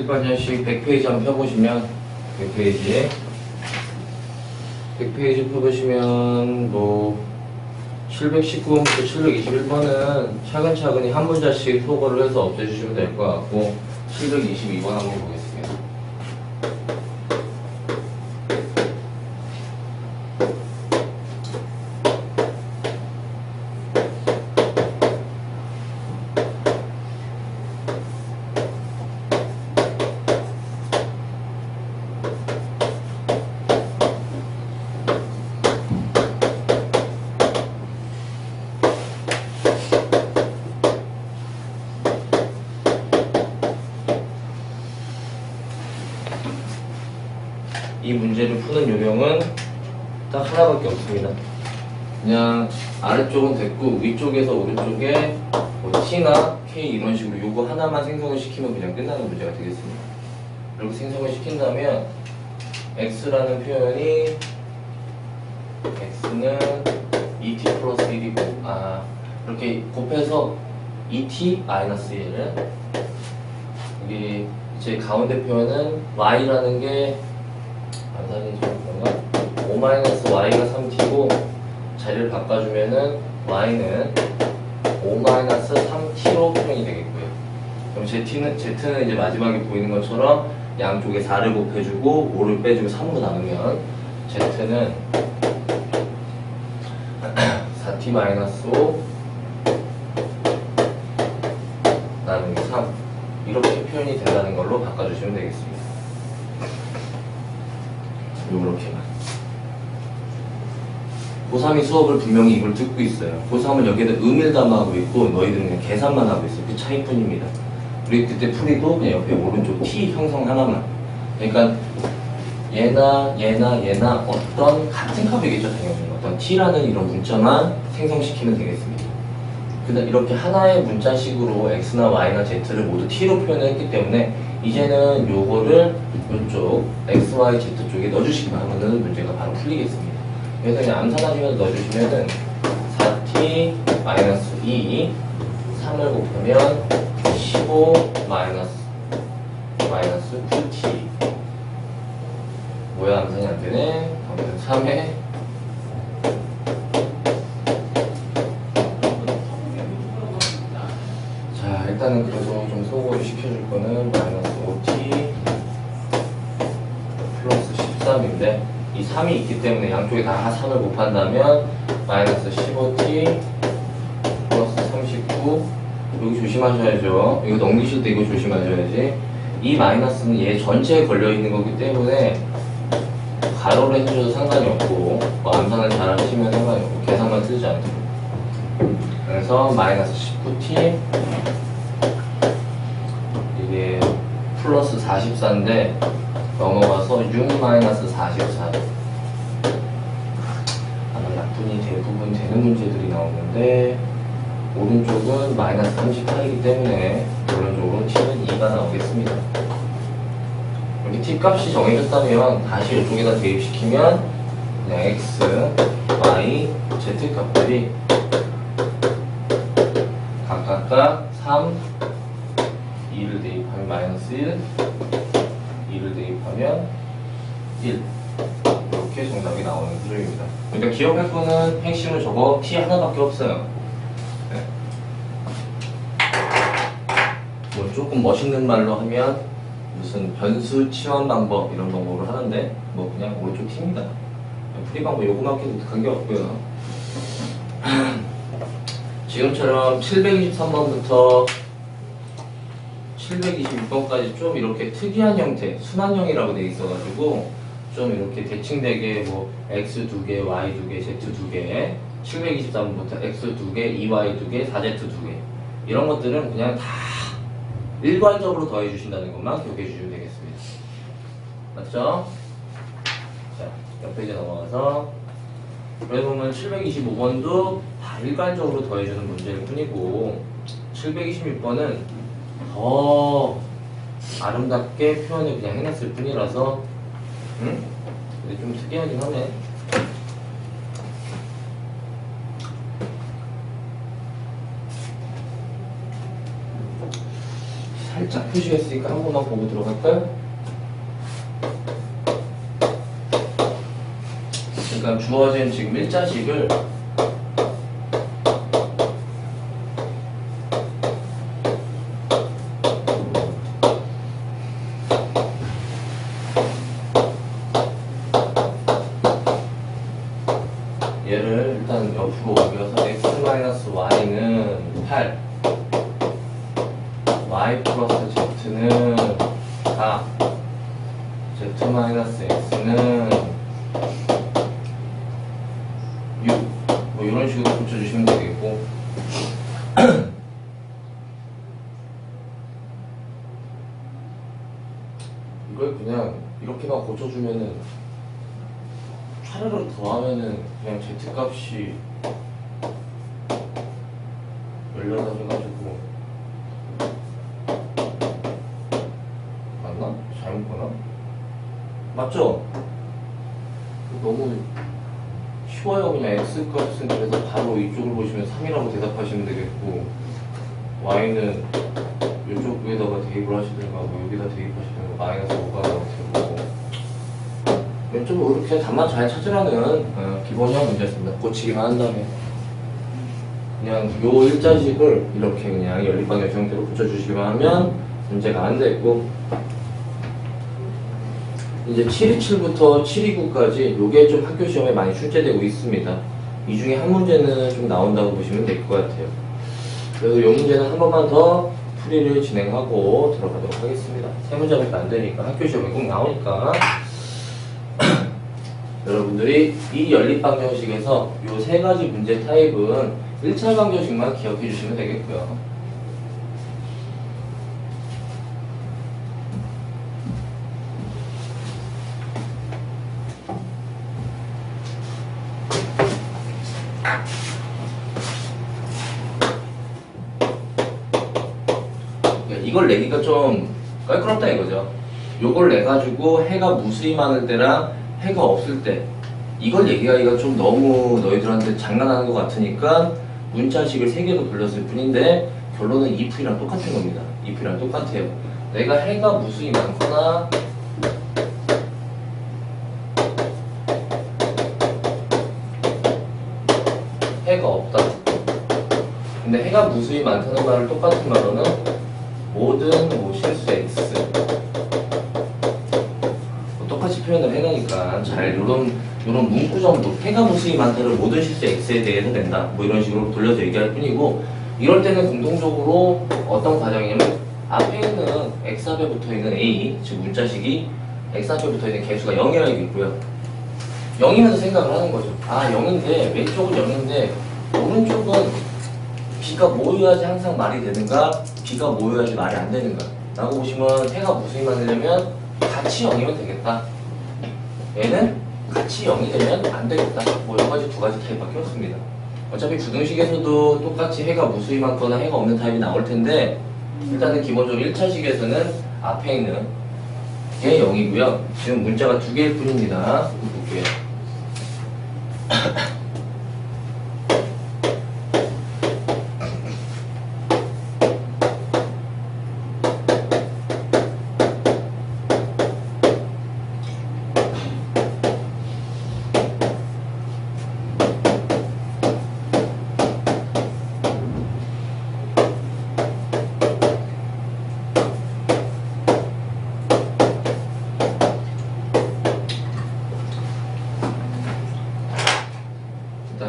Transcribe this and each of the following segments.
100반전씩 100페이지 한번 펴보시면 100페이지 펴보시면 뭐 719번부터 721번은 차근차근히 한 문자씩 소거를 해서 없애주시면 될 것 같고 722번 한번 보겠습니다. 이 문제를 푸는 요령은 딱 하나밖에 없습니다. 그냥 아래쪽은 됐고 위쪽에서 오른쪽에 뭐 T나 K 이런 식으로 요거 하나만 생성을 시키면 그냥 끝나는 문제가 되겠습니다. 이렇게 생성을 시킨다면 X라는 표현이 X는 ET 플러스 1이고 이렇게 곱해서 ET-1 여기 이제 가운데 표현은 Y라는 게 안산이 좀 그런가? 5-y가 3t고 자리를 바꿔주면은 y는 5-3t로 표현이 되겠고요. 그럼 z는 이제 마지막에 보이는 것처럼 양쪽에 4를 곱해주고 5를 빼주고 3으로 나누면 z는 4t-5 나누기 3 이렇게 표현이 된다는 걸로 바꿔주시면 되겠습니다. 요렇게만. 고3이 수업을 분명히 이걸 듣고 있어요. 고3은 여기에다 음일담하고 있고 너희들은 그냥 계산만 하고 있어요. 그 차이뿐입니다. 우리 그때 풀이도 그냥 옆에 오른쪽 T 형성 하나만. 그러니까 얘나 어떤 같은 값이겠죠 당연히. 어떤 T라는 이런 문자만 생성시키면 되겠습니다. 그다음 이렇게 하나의 문자식으로 X나 Y나 Z를 모두 T로 표현을 했기 때문에 이제는 요거를 이쪽 X, Y, Z 쪽에 넣어주시기만 하면은 문제가 바로 풀리겠습니다. 그래서 그냥 암산하시면서 넣어주시면은 4t-2 3을 곱하면 15-9t 뭐야 암산이 안 되네. 그러면 3에 자 일단은 그래도 좀 소거를 시켜줄 거는 -5t 플러스 13인데 이 3이 있기 때문에 양쪽에 다 3을 곱한다면 -15t 플러스 39 여기 조심하셔야죠. 이거 넘기실 때 이거 조심하셔야지. 이 마이너스는 얘 전체에 걸려있는 거기 때문에 가로를 해주셔도 상관이 없고 뭐 암산을 잘 하시면 상관이 없고 계산만 쓰지 않고 그래서 -19t 이게 플러스 44인데 넘어가서 6-44 아마 약분이 대부분 되는 문제들이 나오는데 오른쪽은 -38이기 때문에 오른쪽으로 t는 2가 나오겠습니다. 여기 t 값이 정해졌다면 다시 이쪽에다 대입시키면 그냥 x, y, z 값들이 각각 3, 2를 대입하면 -1, 2를 대입하면 1 이렇게 정답이 나오는 흐름입니다. 일단 기억할 거는 핵심은 저거 t 하나밖에 없어요. 네. 뭐 조금 멋있는 말로 하면 무슨 변수 치환 방법 이런 방법을 하는데 뭐 그냥 오른쪽 t입니다. 풀이 방법 요거밖에 독특한 게 없고요. 지금처럼 723번부터 726번까지 좀 이렇게 특이한 형태, 순환형이라고 돼 있어가지고 좀 이렇게 대칭되게 뭐 x 2개, y 2개, z 2개 723번부터 x 2개, 2y 2개, 4z 2개 이런 것들은 그냥 다 일괄적으로 더해 주신다는 것만 기억해 주시면 되겠습니다. 맞죠? 자, 옆 페이지 넘어가서 여기 보면 725번도 다 일괄적으로 더해주는 문제일 뿐이고 726번은 더 아름답게 표현을 그냥 해놨을 뿐이라서 근데 좀 특이하긴 하네. 살짝 표시했으니까 한 번만 보고 들어갈까요? 그러니까 주어진 지금 1자식을 얘를 일단 옆으로 옮겨서 x-y는 8 y 플러스 z는 4 z-x는 6 뭐 이런 식으로 고쳐주시면 되겠고 이걸 그냥 이렇게만 고쳐주면은 차례로 더하면은 그냥 z값이 18 해가지고 맞나? 잘못 보나? 맞죠? 너무 쉬워요. 그냥 x값은 그래서 바로 이쪽을 보시면 3이라고 대답하시면 되겠고 y는 이쪽에다가 대입을 하시든가 뭐 여기다 대입하시든가 마이너스 5가 나올 테고 좀 이렇게 답만 잘 찾으라는 기본형 문제였습니다. 고치기만 한 다음에 그냥 요 1자식을 이렇게 그냥 연립방정 형태로 붙여주시기만 하면 문제가 안 되고 이제 727부터 729까지 요게 좀 학교 시험에 많이 출제되고 있습니다. 이 중에 한 문제는 좀 나온다고 보시면 될 것 같아요. 그래서 요 문제는 한 번만 더 풀이를 진행하고 들어가도록 하겠습니다. 세 문제밖에 안 되니까 학교 시험에 꼭 나오니까 여러분들이 이 연립방정식에서 요 세 가지 문제 타입은 1차 방정식만 기억해 주시면 되겠고요. 이걸 내기가 좀 껄끄럽다 이거죠. 요걸 내가지고 해가 무수히 많을 때랑 해가 없을 때 이걸 얘기하기가 좀 너무 너희들한테 장난하는 것 같으니까 문자식을 3개로 돌렸을 뿐인데 결론은 if이랑 똑같은 겁니다. if이랑 똑같아요. 내가 해가 무수히 많거나 해가 없다. 근데 해가 무수히 많다는 말을 똑같은 말로는 모든 뭐 실수 x 똑같이 표현을 해놓으니까 잘 요런 문구 정도 해가 무수히 많다를 모든 실수 x에 대해서 된다 뭐 이런 식으로 돌려서 얘기할 뿐이고 이럴 때는 공통적으로 어떤 과정이냐면 앞에 있는 x 앞에 붙어있는 a 즉 문자식이 x 앞에 붙어있는 개수가 0이라고 있고요 0이면서 생각을 하는 거죠. 아 0인데 왼쪽은 0인데 오른쪽은 b가 모여야지 항상 말이 되는가 b가 모여야지 말이 안 되는가 라고 보시면 해가 무수히 많으려면 같이 0이면 되겠다. 얘는 같이 0이 되면 안 되겠다. 뭐 여러가지 두 가지 타입밖에 없습니다. 어차피 부등식에서도 똑같이 해가 무수히 많거나 해가 없는 타입이 나올 텐데 일단은 기본적으로 1차식에서는 앞에 있는 게 0이고요. 지금 문자가 2개일 뿐입니다. 볼게요.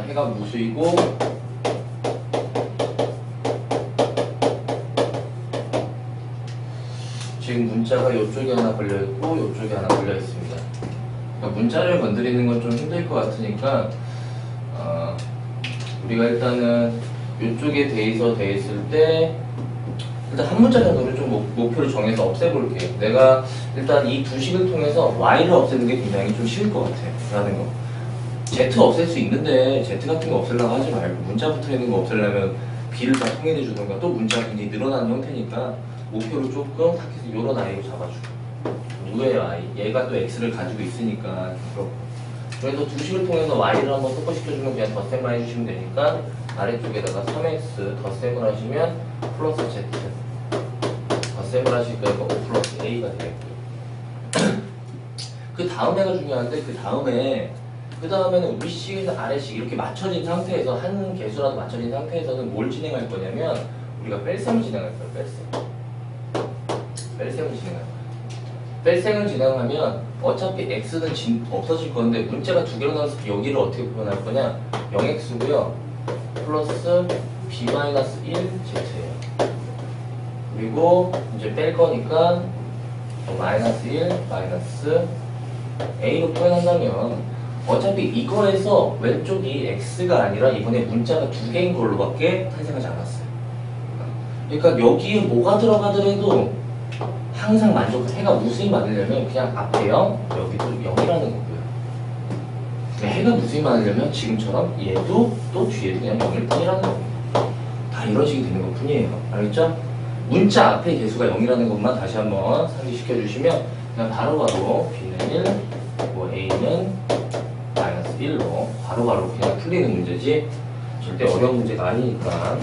해가 무수이고 지금 문자가 이쪽에 하나 걸려있고 이쪽에 하나 걸려있습니다. 그러니까 문자를 건드리는 건 좀 힘들 것 같으니까 우리가 일단은 이쪽에 돼 있을 때 일단 한 문자 정도를 좀 목표를 정해서 없애볼게요. 내가 일단 이 두 식을 통해서 y를 없애는 게 굉장히 좀 쉬울 것 같아요. 라는 거. z 없앨 수 있는데 z 같은 거 없애려고 하지 말고 문자 붙어 있는 거 없애려면 b를 다 통일해 주던가 또 문자가 굉장히 늘어나는 형태니까 목표를 조금 탁해서 요런 i로 잡아주고 누구의 i? 얘가 또 x를 가지고 있으니까 그래서 두 식을 통해서 y를 한번 섞어시켜주면 그냥 덧셈만 해주시면 되니까 아래쪽에다가 3x 덧셈을 하시면 플러스 z 덧셈을 덧셈을 하실 거니까 5 플러스 a가 되겠고요. 그 다음에가 중요한데 그 다음에는 위식 아래식 이렇게 맞춰진 상태에서 한 개수라도 맞춰진 상태에서는 뭘 진행할 거냐면 우리가 뺄셈을 진행할 거예요. 뺄셈을 진행할 거예요. 뺄셈을 진행하면 어차피 x는 없어질 건데 문자가 두 개로 나와서 여기를 어떻게 표현할 거냐 0x고요 플러스 b-1z예요. 그리고 이제 뺄 거니까 마이너스 1 마이너스 a로 표현한다면 어차피 이거에서 왼쪽이 x가 아니라 이번에 문자가 두 개인 걸로밖에 탄생하지 않았어요. 그러니까 여기에 뭐가 들어가더라도 항상 해가 무수히 많으려면 그냥 앞에 0, 여기도 0이라는 거고요. 해가 무수히 많으려면 지금처럼 얘도 또 뒤에도 그냥 0일 뿐이라는 겁니다. 다 이런 식이 되는 것 뿐이에요. 알겠죠? 문자 앞에 개수가 0이라는 것만 다시 한번 상기시켜 주시면 그냥 바로바로 b는 1, 뭐 a는 마이너스 1로 바로바로 그냥 풀리는 문제지 절대 어려운 문제가 아니니까.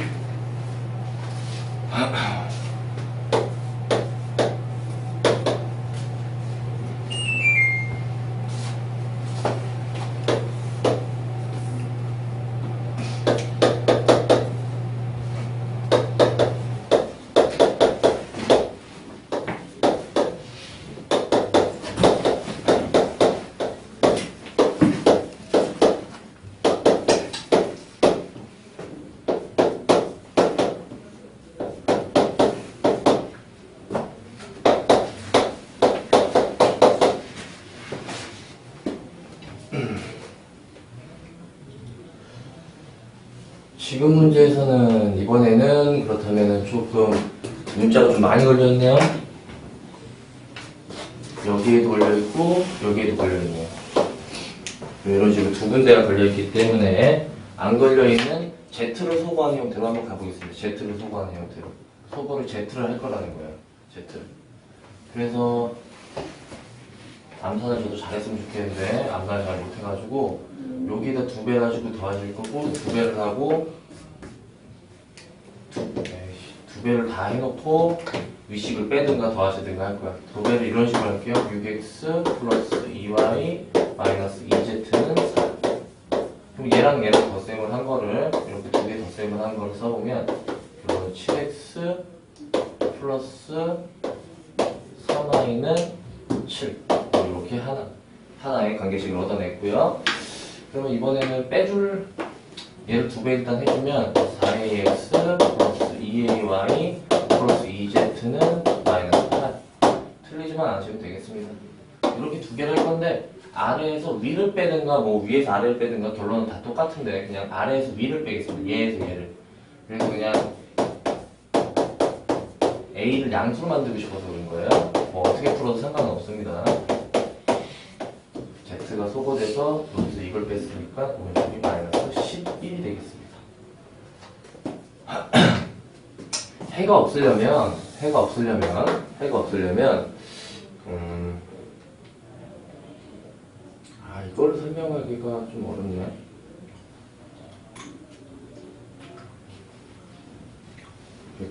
지금 문제에서는 이번에는 그렇다면은 조금 문자가 좀 많이 걸려있네요. 여기에도 걸려있고 여기에도 걸려있네요. 이런 식으로 두 군데가 걸려있기 때문에 안 걸려있는 Z를 소거하는 형태로 한번 가보겠습니다. Z를 소거하는 형태로 소거를 Z를 할 거라는 거예요. Z를. 그래서 암산을 저도 잘했으면 좋겠는데 암산을 잘 못해가지고 여기에다 2배 가지고 더하실 거고 2배를 하고 2배를 다 해놓고 위식을 빼든가 더하시든가 할 거야. 2배를 이런 식으로 할게요. 6x 플러스 2y 마이너스 2z는 4. 그럼 얘랑 얘랑 덧셈을 한 거를 이렇게 2개 덧셈을 한 거를 써보면 이거는 7x 플러스 3y는 7 이렇게 하나의 관계식을 얻어냈고요. 그러면 이번에는 빼줄 얘를 2배 일단 해주면 4ax 플러스 2ay 플러스 2z는 마이너스 8. 틀리지만 않으시면 되겠습니다. 이렇게 2개를 할 건데 아래에서 위를 빼든가 뭐 위에서 아래를 빼든가 결론은 다 똑같은데 그냥 아래에서 위를 빼겠습니다. 얘에서 얘를. 그래서 그냥 a를 양수로 만들고 싶어서 그런 거예요. 뭐 어떻게 풀어도 상관은 없습니다. z가 소거돼서 여기서 이걸 뺐으니까 오른쪽이 마이너스 11이 되겠습니다. 해가 없으려면 이걸 설명하기가 좀 어렵네.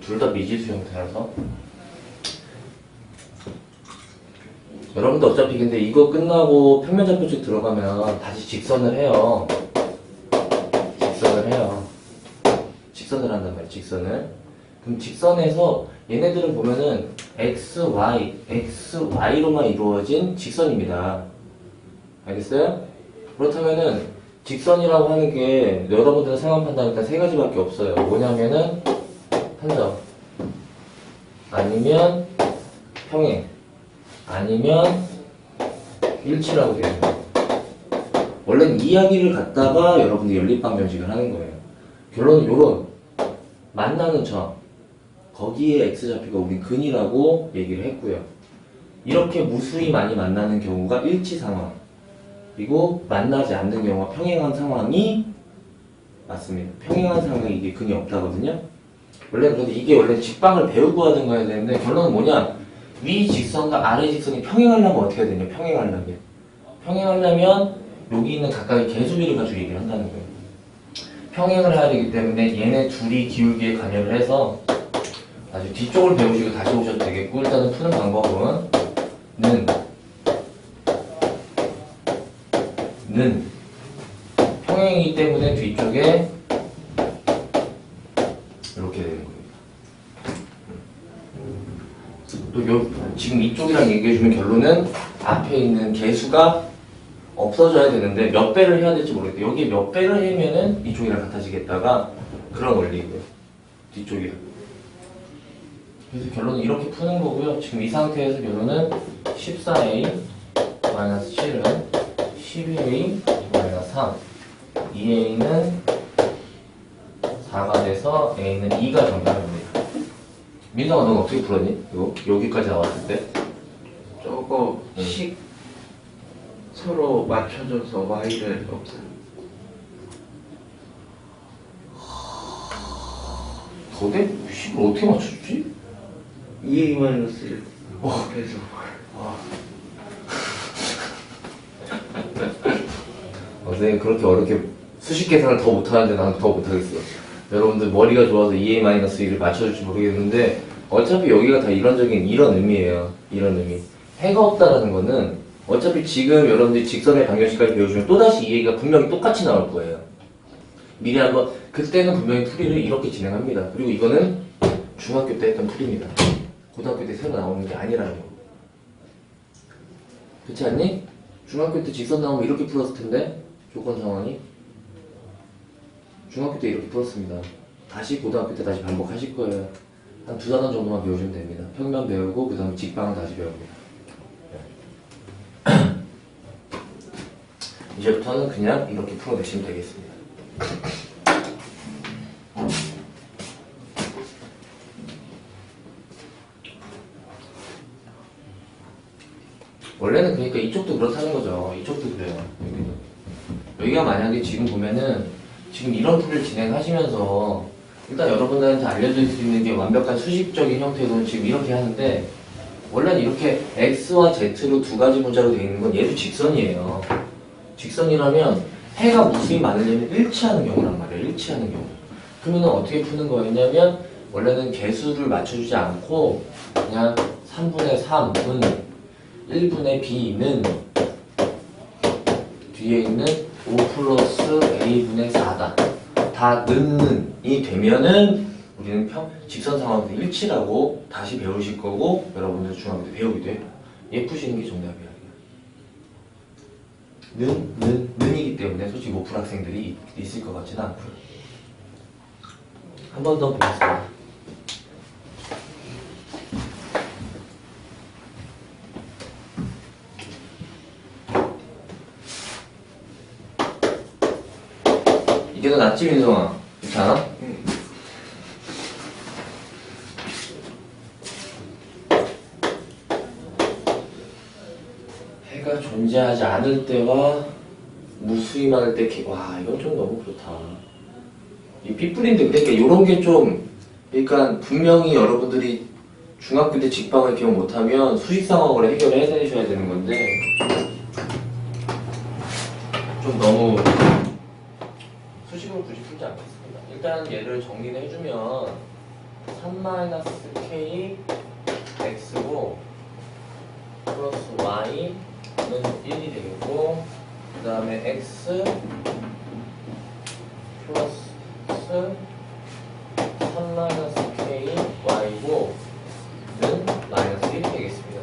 둘 다 미지수 형태라서 여러분도 어차피 근데 이거 끝나고 평면좌표식 들어가면 다시 직선을 해요. 직선을 한단 말이에요. 직선을. 그럼 직선에서 얘네들은 보면은 XY로만 이루어진 직선입니다. 알겠어요? 그렇다면은 직선이라고 하는 게 여러분들은 상황 판단 일단 세 가지밖에 없어요. 뭐냐면은 한점, 아니면 평행, 아니면 일치라고 되어 있는 거예요. 원래는 이야기를 갖다가 여러분들이 연립방정식을 하는 거예요. 결론은 요런 만나는 점, 거기에 x좌표가 우리 근이라고 얘기를 했고요. 이렇게 무수히 많이 만나는 경우가 일치 상황, 그리고 만나지 않는 경우가 평행한 상황이 맞습니다. 평행한 상황이 이게 근이 없다거든요. 그런데 이게 원래 직방을 배우고 하든가 해야 되는데 결론은 뭐냐? 위 직선과 아래 직선이 평행하려면 어떻게 해야 되냐? 평행하려면 여기 있는 각각의 개수비를 가지고 얘기를 한다는 거예요. 평행을 해야 되기 때문에 얘네 둘이 기울기에 관여를 해서 아주 뒤쪽을 배우시고 다시 오셔도 되겠고, 일단은 푸는 방법은 는 평행이기 때문에 뒤쪽에 이렇게 되는 겁니다. 또 지금 이쪽이랑 얘기해주면 결론은 앞에 있는 개수가 없어져야 되는데 몇 배를 해야 될지 모르겠어요. 여기 몇 배를 하면은 이쪽이랑 같아지겠다가 그런 원리고요. 뒤쪽이랑. 그래서 결론은 이렇게 푸는 거고요. 지금 이 상태에서 결론은 14a-7은 12a-3, 2a는 4가 돼서 a는 2가 정답입니다. 민성아, 넌 어떻게 풀었니? 이거 여기까지 나왔을 때? 저거 식 서로 맞춰줘서 y를 없애요. 거대? 식을 어떻게 맞춰주지? 2a-1 그래서 선생님 그렇게 어렵게 수식 계산을 더 못하는데 나는 더 못하겠어. 여러분들 머리가 좋아서 2a-1을 맞춰줄지 모르겠는데 어차피 여기가 다 이론적인 이런 의미예요. 이런 의미. 해가 없다라는 거는 어차피 지금 여러분들이 직선의 방정식까지 배워주면 또다시 2a가 분명히 똑같이 나올 거예요. 미리 한번 그때는 분명히 풀이를 이렇게 진행합니다. 그리고 이거는 중학교 때 했던 풀이입니다. 고등학교 때 새로 나오는 게 아니라는 거. 그렇지 않니? 중학교 때 직선 나오면 이렇게 풀었을 텐데 조건 상황이 중학교 때 이렇게 풀었습니다. 다시 고등학교 때 다시 반복하실 거예요. 한 2단원 정도만 배우시면 됩니다. 평면 배우고 그 다음에 직방을 다시 배웁니다. 이제부터는 그냥 이렇게 풀어내시면 되겠습니다. 원래는 그러니까 이쪽도 그렇다는 거죠. 이쪽도 그래요. 여기가 만약에 지금 보면은 지금 이런 풀을 진행하시면서 일단 여러분들한테 알려드릴 수 있는 게 완벽한 수식적인 형태로 지금 이렇게 하는데 원래는 이렇게 x와 z로 두 가지 문자로 되어 있는 건 얘도 직선이에요. 직선이라면 해가 무수히 많으려면 일치하는 경우란 말이에요. 일치하는 경우. 그러면 어떻게 푸는 거였냐면 원래는 개수를 맞춰주지 않고 그냥 3분의 3은 1분의 b는 뒤에 있는 5 플러스 a분의 4다. 다 는이 되면은 우리는 직선 상황에서 일치라고 다시 배우실 거고 여러분들 중학교 때 배우기도 해요. 얘 푸시는 게 정답이야. 는이기 때문에 솔직히 못 푼 학생들이 있을 것 같지는 않고요. 한 번 더 보겠습니다. 이게 더 낫지, 민성아? 괜찮아? 해가 존재하지 않을 때와 무수히 많을 때, 와, 이건 좀 너무 그렇다. 이 삐뿌린데, 그러니까 이런 게 좀, 그러니까 분명히 여러분들이 중학교 때 직방을 기억 못하면 수식 상황으로 해결을 해내셔야 되는 건데, 좀 너무 수식으로 굳이 풀지 않겠습니다. 일단 얘를 정리를 해주면 3-k x고 플러스 y는 1이 되겠고 그 다음에 x 플러스 3-k y고 는 마이너스 1이 되겠습니다.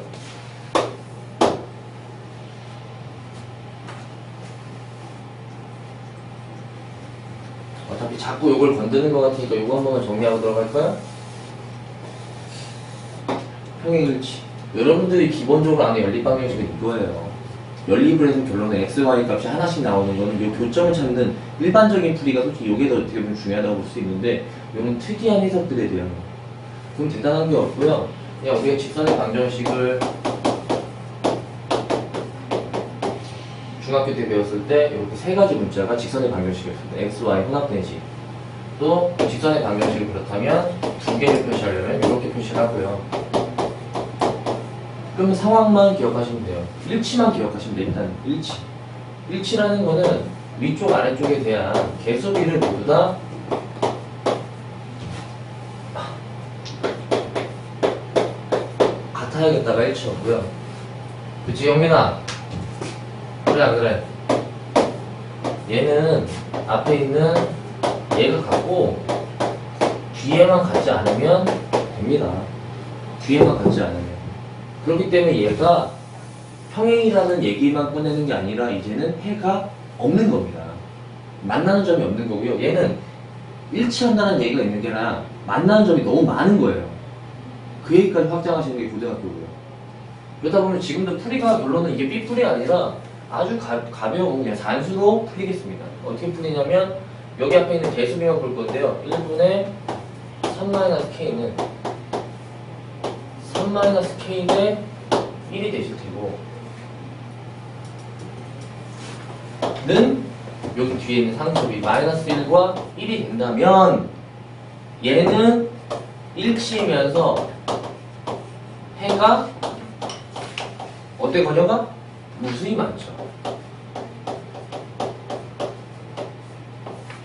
어차피 자꾸 이걸 건드는 것 같으니까 이거 한 번만 정리하고 들어갈까요? 평행일치. 여러분들이 기본적으로 아는 연립방정식은 이거예요. 연립을 해서 결론은 x, y 값이 하나씩 나오는 거는 이 교점을 찾는 일반적인 풀이가 솔직히 이게 더 어떻게 보면 중요하다고 볼 수 있는데 이런 특이한 해석들에 대한 거. 그럼 대단한 게 없고요. 그냥 우리가 직선의 방정식을 중학교 때 배웠을 때 이렇게 세 가지 문자가 직선의 방정식이었습니다. x, y 혼합 내지. 또 직선의 방정식을 그렇다면 두 개를 표시하려면 이렇게 표시를 하고요. 그러면 상황만 기억하시면 돼요. 일치만 기억하시면 돼요. 일단 일치. 일치라는 거는 위쪽 아래쪽에 대한 개수비를 모두 다 사야겠다가 일치였고요. 그치 영민아? 그래 안 그래? 얘는 앞에 있는 얘가 같고 뒤에만 같지 않으면 됩니다. 뒤에만 같지 않으면. 그렇기 때문에 얘가 평행이라는 얘기만 꺼내는 게 아니라 이제는 해가 없는 겁니다. 만나는 점이 없는 거고요. 얘는 일치한다는 얘기가 있는 게 아니라 만나는 점이 너무 많은 거예요. 그 얘기까지 확장하시는 게 고등학교고요. 그러다 보면 지금도 풀이가 결론은 이게 B풀이 아니라 아주 가벼운 그냥 산수로 풀리겠습니다. 어떻게 풀리냐면 여기 앞에 있는 개수비만 볼 건데요. 1분의 3-K는 3-K의 1이 되실 테고 는 여기 뒤에 있는 상수비 -1과 1이 된다면 얘는 일치이면서 해가 어때 거녀가? 무수히 많죠.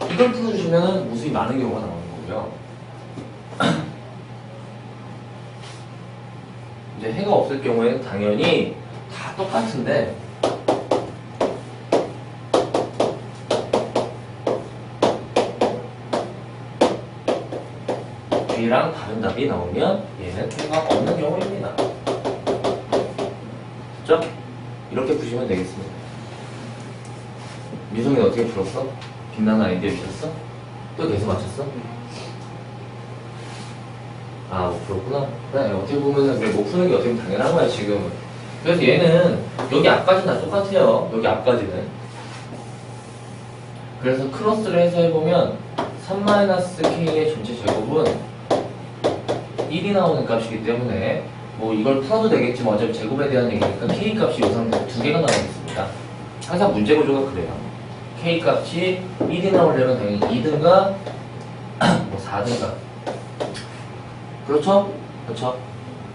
이걸 풀어주시면 무수히 많은 경우가 나오는 거고요. 이제 해가 없을 경우에는 당연히 다 똑같은데 B랑 다른 답이 나오면 얘는 해가 없는 경우입니다. 됐죠? 이렇게 푸시면 되겠습니다. 미성이 어떻게 풀었어? 빛나는 아이디어 있었어? 또 계속 맞췄어? 아, 못 풀었구나. 그래, 어떻게 보면은 그래, 못 푸는 게 어떻게 보면 당연한 거야, 지금은. 그래서 얘는 여기 앞까지는 다 똑같아요. 여기 앞까지는. 그래서 크로스를 해서 해보면 3-K의 전체 제곱은 1이 나오는 값이기 때문에 뭐 이걸 풀어도 되겠지만 어차피 제곱에 대한 얘기니까 K 값이 이 상태로 두 개가 나오겠습니다. 항상 문제 구조가 그래요. K 값이 1이 나오려면 당연히 2등가 뭐 4등가 그렇죠? 그렇죠?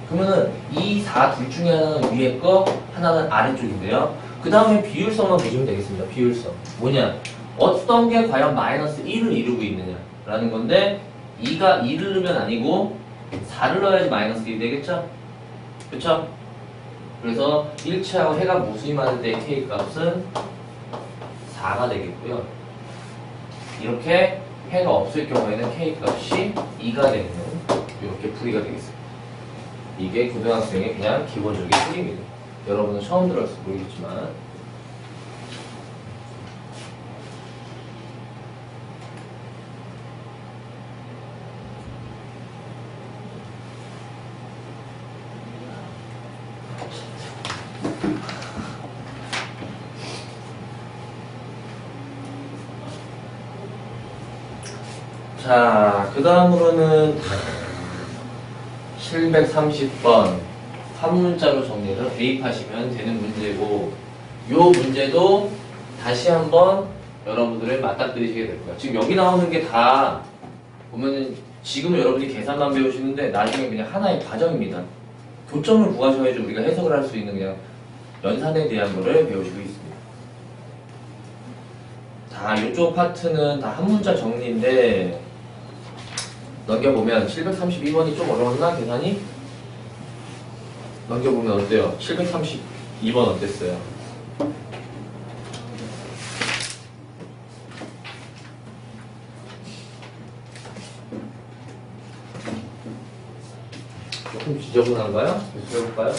그러면은 이 4 둘 중에 하나는 위에 거 하나는 아래쪽인데요. 그 다음에 비율성만 보시면 되겠습니다. 비율성 뭐냐? 어떤 게 과연 -1을 이루고 있느냐 라는 건데 2가 2를 넣으면 아니고 4를 넣어야지 -1이 되겠죠? 그쵸? 그래서 일치하고 해가 무수히 많을 때 K 값은 4가 되겠고요. 이렇게 해가 없을 경우에는 K 값이 2가 되는 이렇게 풀이가 되겠습니다. 이게 고등학생의 그냥 기본적인 풀이입니다. 여러분은 처음 들었을 모르겠지만 자, 그 다음으로는 730번 한 문자로 정리를 대입하시면 되는 문제고 이 문제도 다시 한번 여러분들을 맞닥뜨리시게 될 거예요. 지금 여기 나오는 게 다 보면은 지금 여러분이 계산만 배우시는데 나중에 그냥 하나의 과정입니다. 교점을 구하셔야지 우리가 해석을 할 수 있는 그냥 연산에 대한 거를 배우시고 있습니다. 자, 이쪽 파트는 다 한 문자 정리인데 넘겨보면 732번이 좀 어려웠나? 계산이? 넘겨보면 어때요? 732번 어땠어요? 조금 지저분한가요? 계속 해볼까요?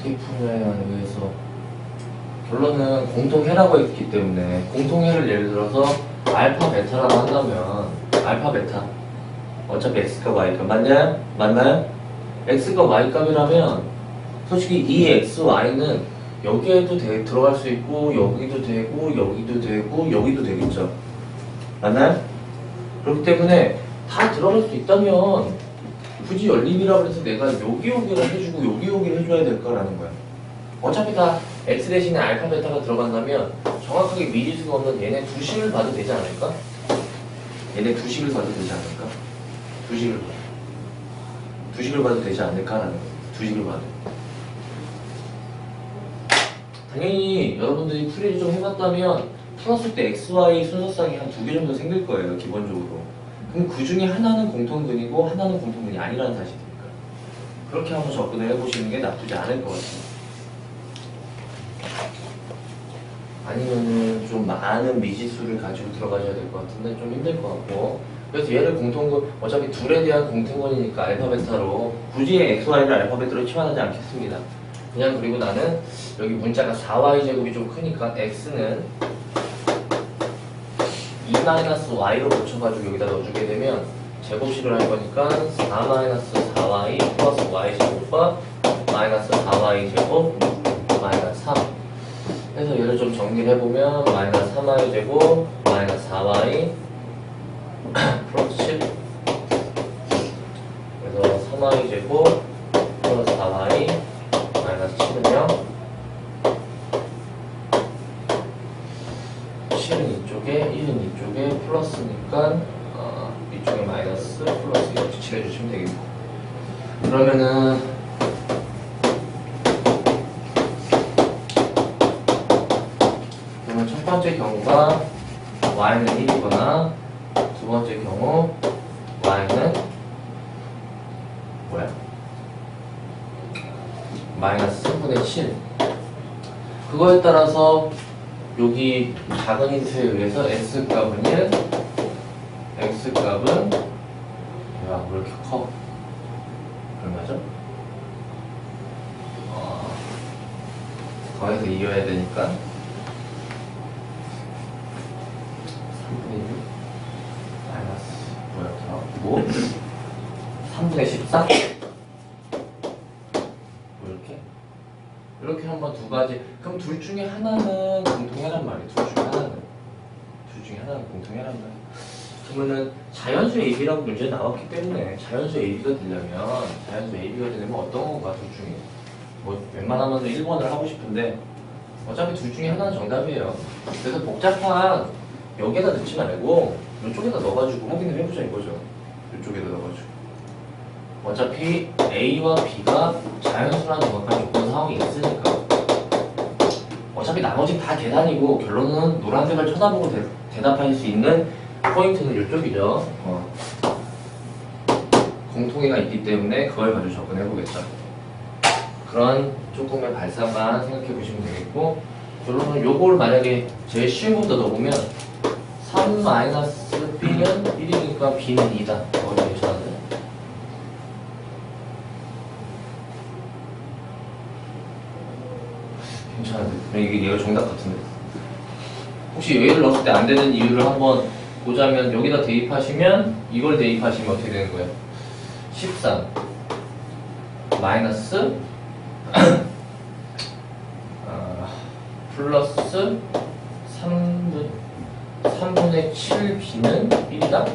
어떻게 푸냐에 의해서 결론은 공통해라고 했기 때문에 공통해를 예를 들어서 알파 베타라고 한다면 알파 베타 어차피 x가 y값 맞나요? 맞나요? x가 y값이라면 솔직히 이 x, y는 여기에도 들어갈 수 있고 여기도 되고 여기도 되고 여기도 되겠죠. 맞나요? 그렇기 때문에 다 들어갈 수 있다면 굳이 연립이라고 해서 내가 여기를 해주고 여기를 해줘야 될까라는 거야. 어차피 다 x 대신에 알파 베타가 들어간다면 정확하게 미지수가 없는 얘네 두 식을 봐도 되지 않을까? 얘네 두 식을 봐도 되지 않을까? 두 식을 봐도 되지 않을까라는 거야. 두 식을 봐도. 당연히 여러분들이 풀이를 좀 해봤다면 풀었을 때 x, y 순서쌍이 한 두 개 정도 생길 거예요. 기본적으로. 그럼 그 중에 하나는 공통근이고 하나는 공통근이 아니라는 사실이니까. 그렇게 한번 접근을 해보시는 게 나쁘지 않을 것 같아요. 아니면은 좀 많은 미지수를 가지고 들어가셔야 될 것 같은데 좀 힘들 것 같고. 그래서 얘를 공통근, 어차피 둘에 대한 공통근이니까 알파베타로 굳이 xy를 알파베타로 치환하지 않겠습니다. 그냥 그리고 나는 여기 문자가 4y제곱이 좀 크니까 x는 2-y로 고쳐가지고 여기다 넣어주게 되면 제곱식을 할 거니까 4-4y 플러스 y제곱과 마이너스 4y제곱 마이너스 3 해서 얘를 좀 정리를 해보면 마이너스 3y제곱 마이너스 4y 플러스 7 그래서 3y제곱 플러스 4y 마이너스 7은 0 7은 이쪽에 1은 이쪽에 플러스니까 이쪽에 마이너스 플러스 이렇게 칠해주시면 되겠고 그러면은 첫 번째 경우가 y는 1이거나 두 번째 경우 y는 뭐야? 마이너스 3분의 7 그거에 따라서 여기 작은 힌트에 의해서 x값은 1 x값은 야, 왜 이렇게 커? 얼마죠? 거기서 이어야 되니까 3분의 6 마이너스 뭐였더라? 뭐? 3분의 14? 이렇게 한번 두 가지. 그럼 둘 중에 하나는 공통해란 말이에요. 둘 중에 하나는 공통해란 말이에요. 그러면은 자연수 AB라고 문제 나왔기 때문에 자연수 AB가 되려면 어떤 건가 둘 중에. 뭐 웬만하면 1번을 하고 싶은데 어차피 둘 중에 하나는 정답이에요. 그래서 복잡한 여기에다 넣지 말고 이쪽에다 넣어가지고 확인을 해보자 이거죠. 이쪽에다 넣어가지고. 어차피 A와 B가 자연수라는 정확한 요건 사항이 있으니까 어차피 나머지는 다 계산이고 결론은 노란색을 쳐다보고 대답할 수 있는 포인트는 이쪽이죠. 공통이가 있기 때문에 그걸 가지고 접근해 보겠죠. 그런 조금의 발상만 생각해 보시면 되겠고 결론은 요걸 만약에 제일 쉬운 것부터 넣어보면 3-b는 1이니까 b는 2다. 괜찮아요. 괜찮은데 이게 얘가 정답 같은데 혹시 여기를 넣었을 때 안 되는 이유를 한번 보자면 여기다 대입하시면 이걸 대입하시면 어떻게 되는 거예요? 13 마이너스 플러스 3분의 7b는 1이다?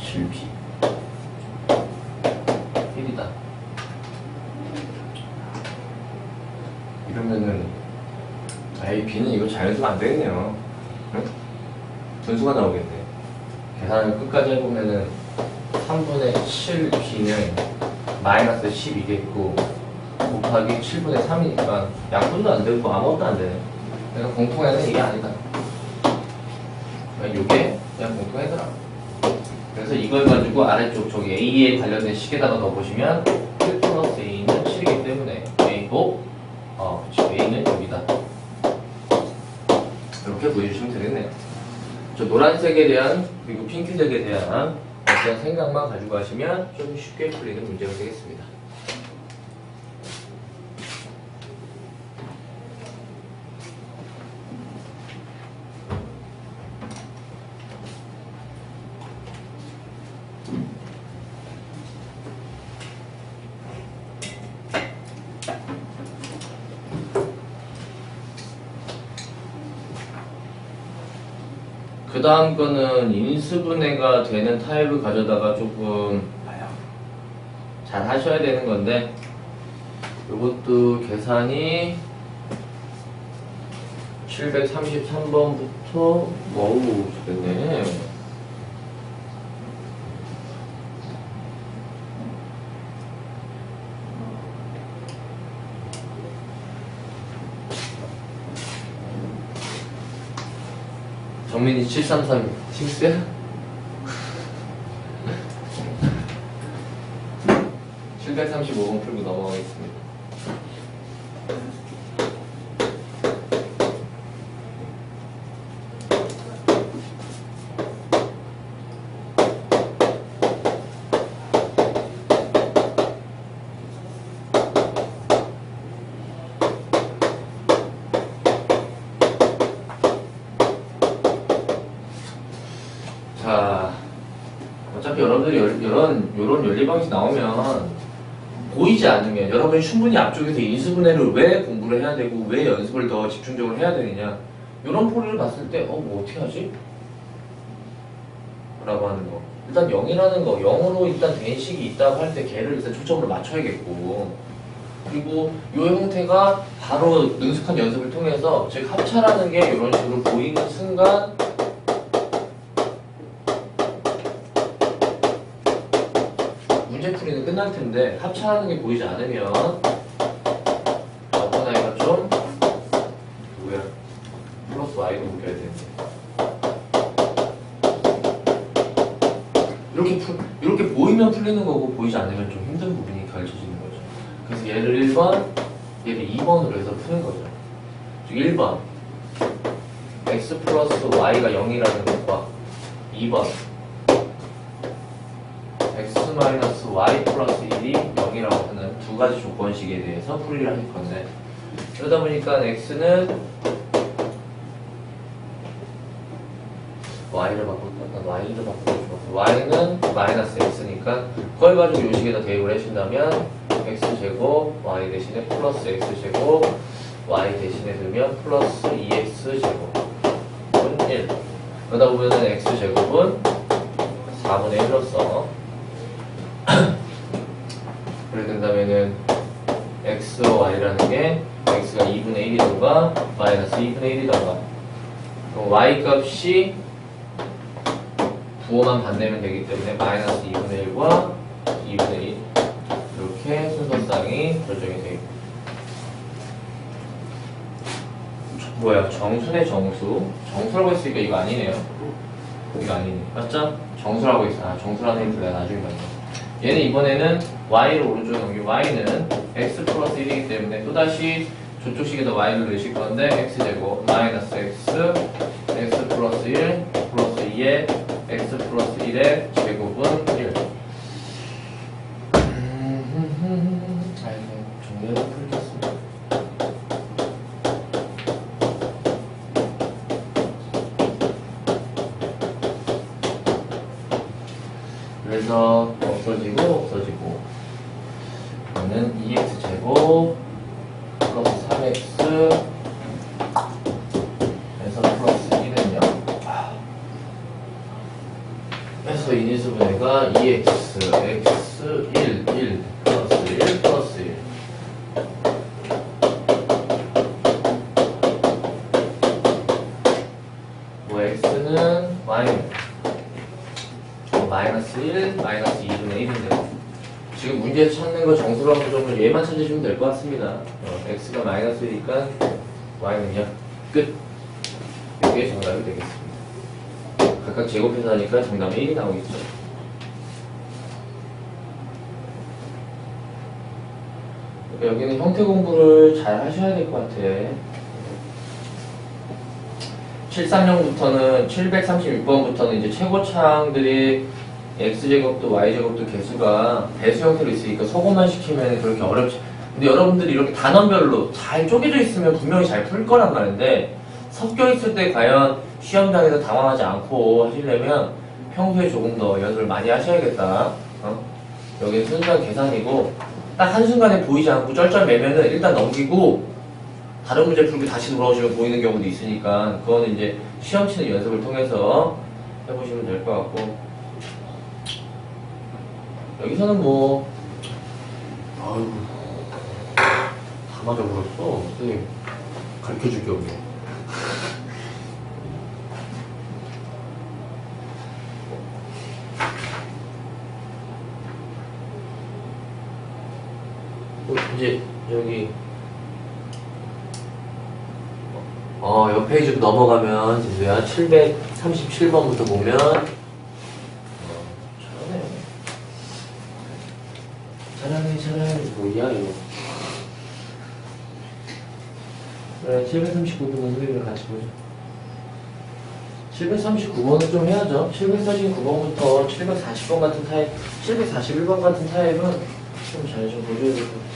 7b 1이다 이러면은 b는 이거 자연수가 안 되겠네요. 응? 분수가 나오겠네. 계산을 끝까지 해보면은 3분의 7b는 마이너스 10이겠고 곱하기 7분의 3이니까 약분도 안 되고 아무것도 안 되네. 그래서 공통해는 이게 아니다. 이게 그냥 공통해더라. 그래서 이걸 가지고 아래쪽 저기 A에 관련된 식에다가 넣어보시면 1 플러스 A는 7이기 때문에 A도 A는 여기다. 이렇게 보여주시면 되겠네요. 저 노란색에 대한 그리고 핑크색에 대한 어떤 생각만 가지고 가시면 좀 쉽게 풀리는 문제가 되겠습니다. 그 다음 거는 인수분해가 되는 타입을 가져다가 조금 잘 하셔야 되는 건데, 이것도 계산이 733번부터 어우 좋겠네. 정민이 733 6? 735번 풀고 넘어가겠습니다. 자, 어차피 여러분들이 요런 연리 방식 나오면 보이지 않으면 여러분이 충분히 앞쪽에서 인수분해를 왜 공부를 해야 되고 왜 연습을 더 집중적으로 해야 되느냐, 요런 포리를 봤을 때 뭐 어떻게 하지? 라고 하는 거. 일단 0이라는 거, 0으로 일단 된 식이 있다고 할 때 걔를 일단 초점으로 맞춰야겠고, 그리고 요 형태가 바로 능숙한 연습을 통해서 즉 합차라는 게 이런 식으로 보이는 순간 문제풀이는 끝날 텐데 합차라는 게 보이지 않으면 어떤 아이가 좀 누구야? 플러스 y도 묶여야 되는데 이렇게 보이면 풀리는 거고 보이지 않으면 좀 힘든 부분이 가르쳐지는 거죠. 그래서 얘를 1번, 얘를 2번으로 해서 푸는 거죠. 즉 1번 x 플러스 y가 0이라는 것과 2번 x 마이너스 y 플러스 1이 0이라고 하는 두 가지 조건식에 대해서 풀이를 하실 건데, 그러다 보니까 x는 y를 바꿀까? y를 바꾸고 싶었어. y는 마이너스 x니까 그걸 가지고 요식에다 대입을 해준다면 x제곱 y 대신에 플러스 x제곱 y 대신에 두면 플러스 2x제곱은 1. 그러다 보면은 x제곱은 4분의 1로서 그렇게 된다면은 x와 y라는 게 x가 2분의 1이던가 마이너스 2분의 1이던가, 그럼 y 값이 부호만 반대면 되기 때문에 마이너스 2분의 1과 2분의 1 이렇게 순서상이 결정이 되겠고, 뭐야 정수네 정수. 정수라고 했으니까 이거 아니네요. 이거 아니네. 맞죠? 정수라고 했어. 아, 정수라는 힌트 내가 나중에 봤네. 얘는 이번에는 y를 오른쪽에 넘기고 y는 x 플러스 1이기 때문에 또다시 저쪽 식에다 y를 넣으실 건데 x제곱 마이너스 x 플러스 1 플러스 2에 x 플러스 1의 제곱은 1. 아이고 정리해서 풀겠습니다. 그래서 없어지고 이거는 2x 제곱 플러스 3x 에서 플러스 1은요. 그래서 인수분해가 2x, x, 1, 1, 플러스 1, 플러스 1. 뭐 x는 마이너스 1, 마이너스 2분의 1인데 지금 문제에서 찾는 거 정수로 한 점을 얘만 찾으시면 될 것 같습니다. x가 마이너스 1이니까 y는요. 끝. 이게 정답이 되겠습니다. 각각 제곱해서 하니까 정답이 1이 나오겠죠. 그러니까 여기는 형태 공부를 잘 하셔야 될 것 같아. 730부터는 736번부터는 이제 최고차항들이 x제곱도 y제곱도 개수가 배수 형태로 있으니까 소거만 시키면 그렇게 어렵지. 근데 여러분들이 이렇게 단원별로 잘 쪼개져 있으면 분명히 잘 풀 거란 말인데, 섞여 있을 때 과연 시험장에서 당황하지 않고 하시려면 평소에 조금 더 연습을 많이 하셔야겠다. 여기는 순수한 계산이고 딱 한순간에 보이지 않고 쩔쩔매면은 일단 넘기고 다른 문제 풀고 다시 돌아오시면 보이는 경우도 있으니까 그거는 이제 시험 치는 연습을 통해서 해보시면 될 것 같고 여기서는 뭐 아이고 다 맞아버렸어. 선생님 가르쳐줄 게 없네. 이제 여기 옆 페이지 넘어가면 지수야 737번부터 보면 잘하네 뭐야 이거. 그래 739번 선생님이랑 같이 보자. 739번은 좀 해야죠. 749번부터 740번 같은 타입, 741번 같은 타입은 좀 잘 좀 보셔야 될 것 같아요.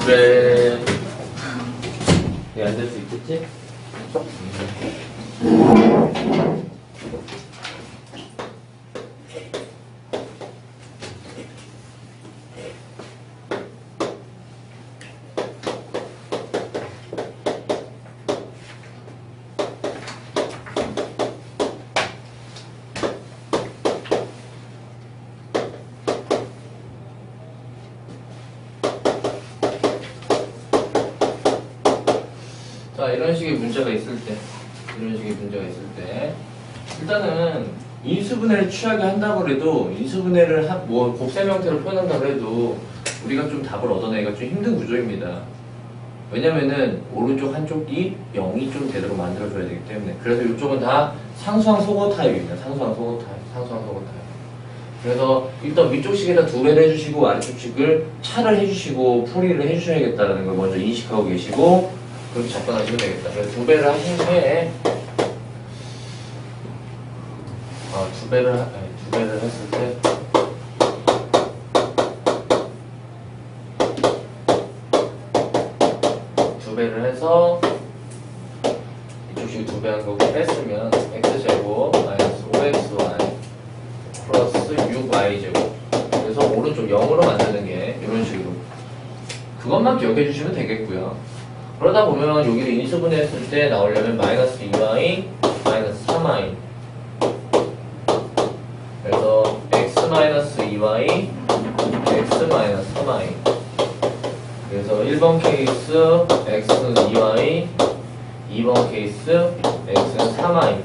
그래. 얘 안 될 수 있겠지? 자, 이런 식의 문제가 있을 때, 일단은 인수분해를 취하게 한다고 해도, 인수분해를 곱셈 형태로 표현한다고 해도, 우리가 좀 답을 얻어내기가 좀 힘든 구조입니다. 왜냐면은, 오른쪽 한쪽이 0이 좀 되도록 만들어줘야 되기 때문에. 그래서 이쪽은 다 상수항 소거 타입입니다. 상수항 소거 타입. 그래서 일단 위쪽 식에다 2배를 해주시고, 아래쪽 식을 차를 해주시고, 풀이를 해주셔야겠다는 걸 먼저 인식하고 계시고, 그렇게 접근하시면 되겠다. 그래서 2배를 하신 후에, 2배를 했을 때, 해서, 이쪽 식이 2배 한 거고 뺐으면, x제곱 마이너스 5xy 플러스 6y제곱. 그래서 오른쪽 0으로 만드는 게 이런 식으로. 그것만 기억해 주시면 되겠고요. 그러다 보면 여기를 인수분해했을 때 나오려면 마이너스 2y 마이너스 3y. 그래서 x 마이너스 2y x 마이너스 3y. 그래서 1번 케이스 x는 2y, 2번 케이스 x는 3y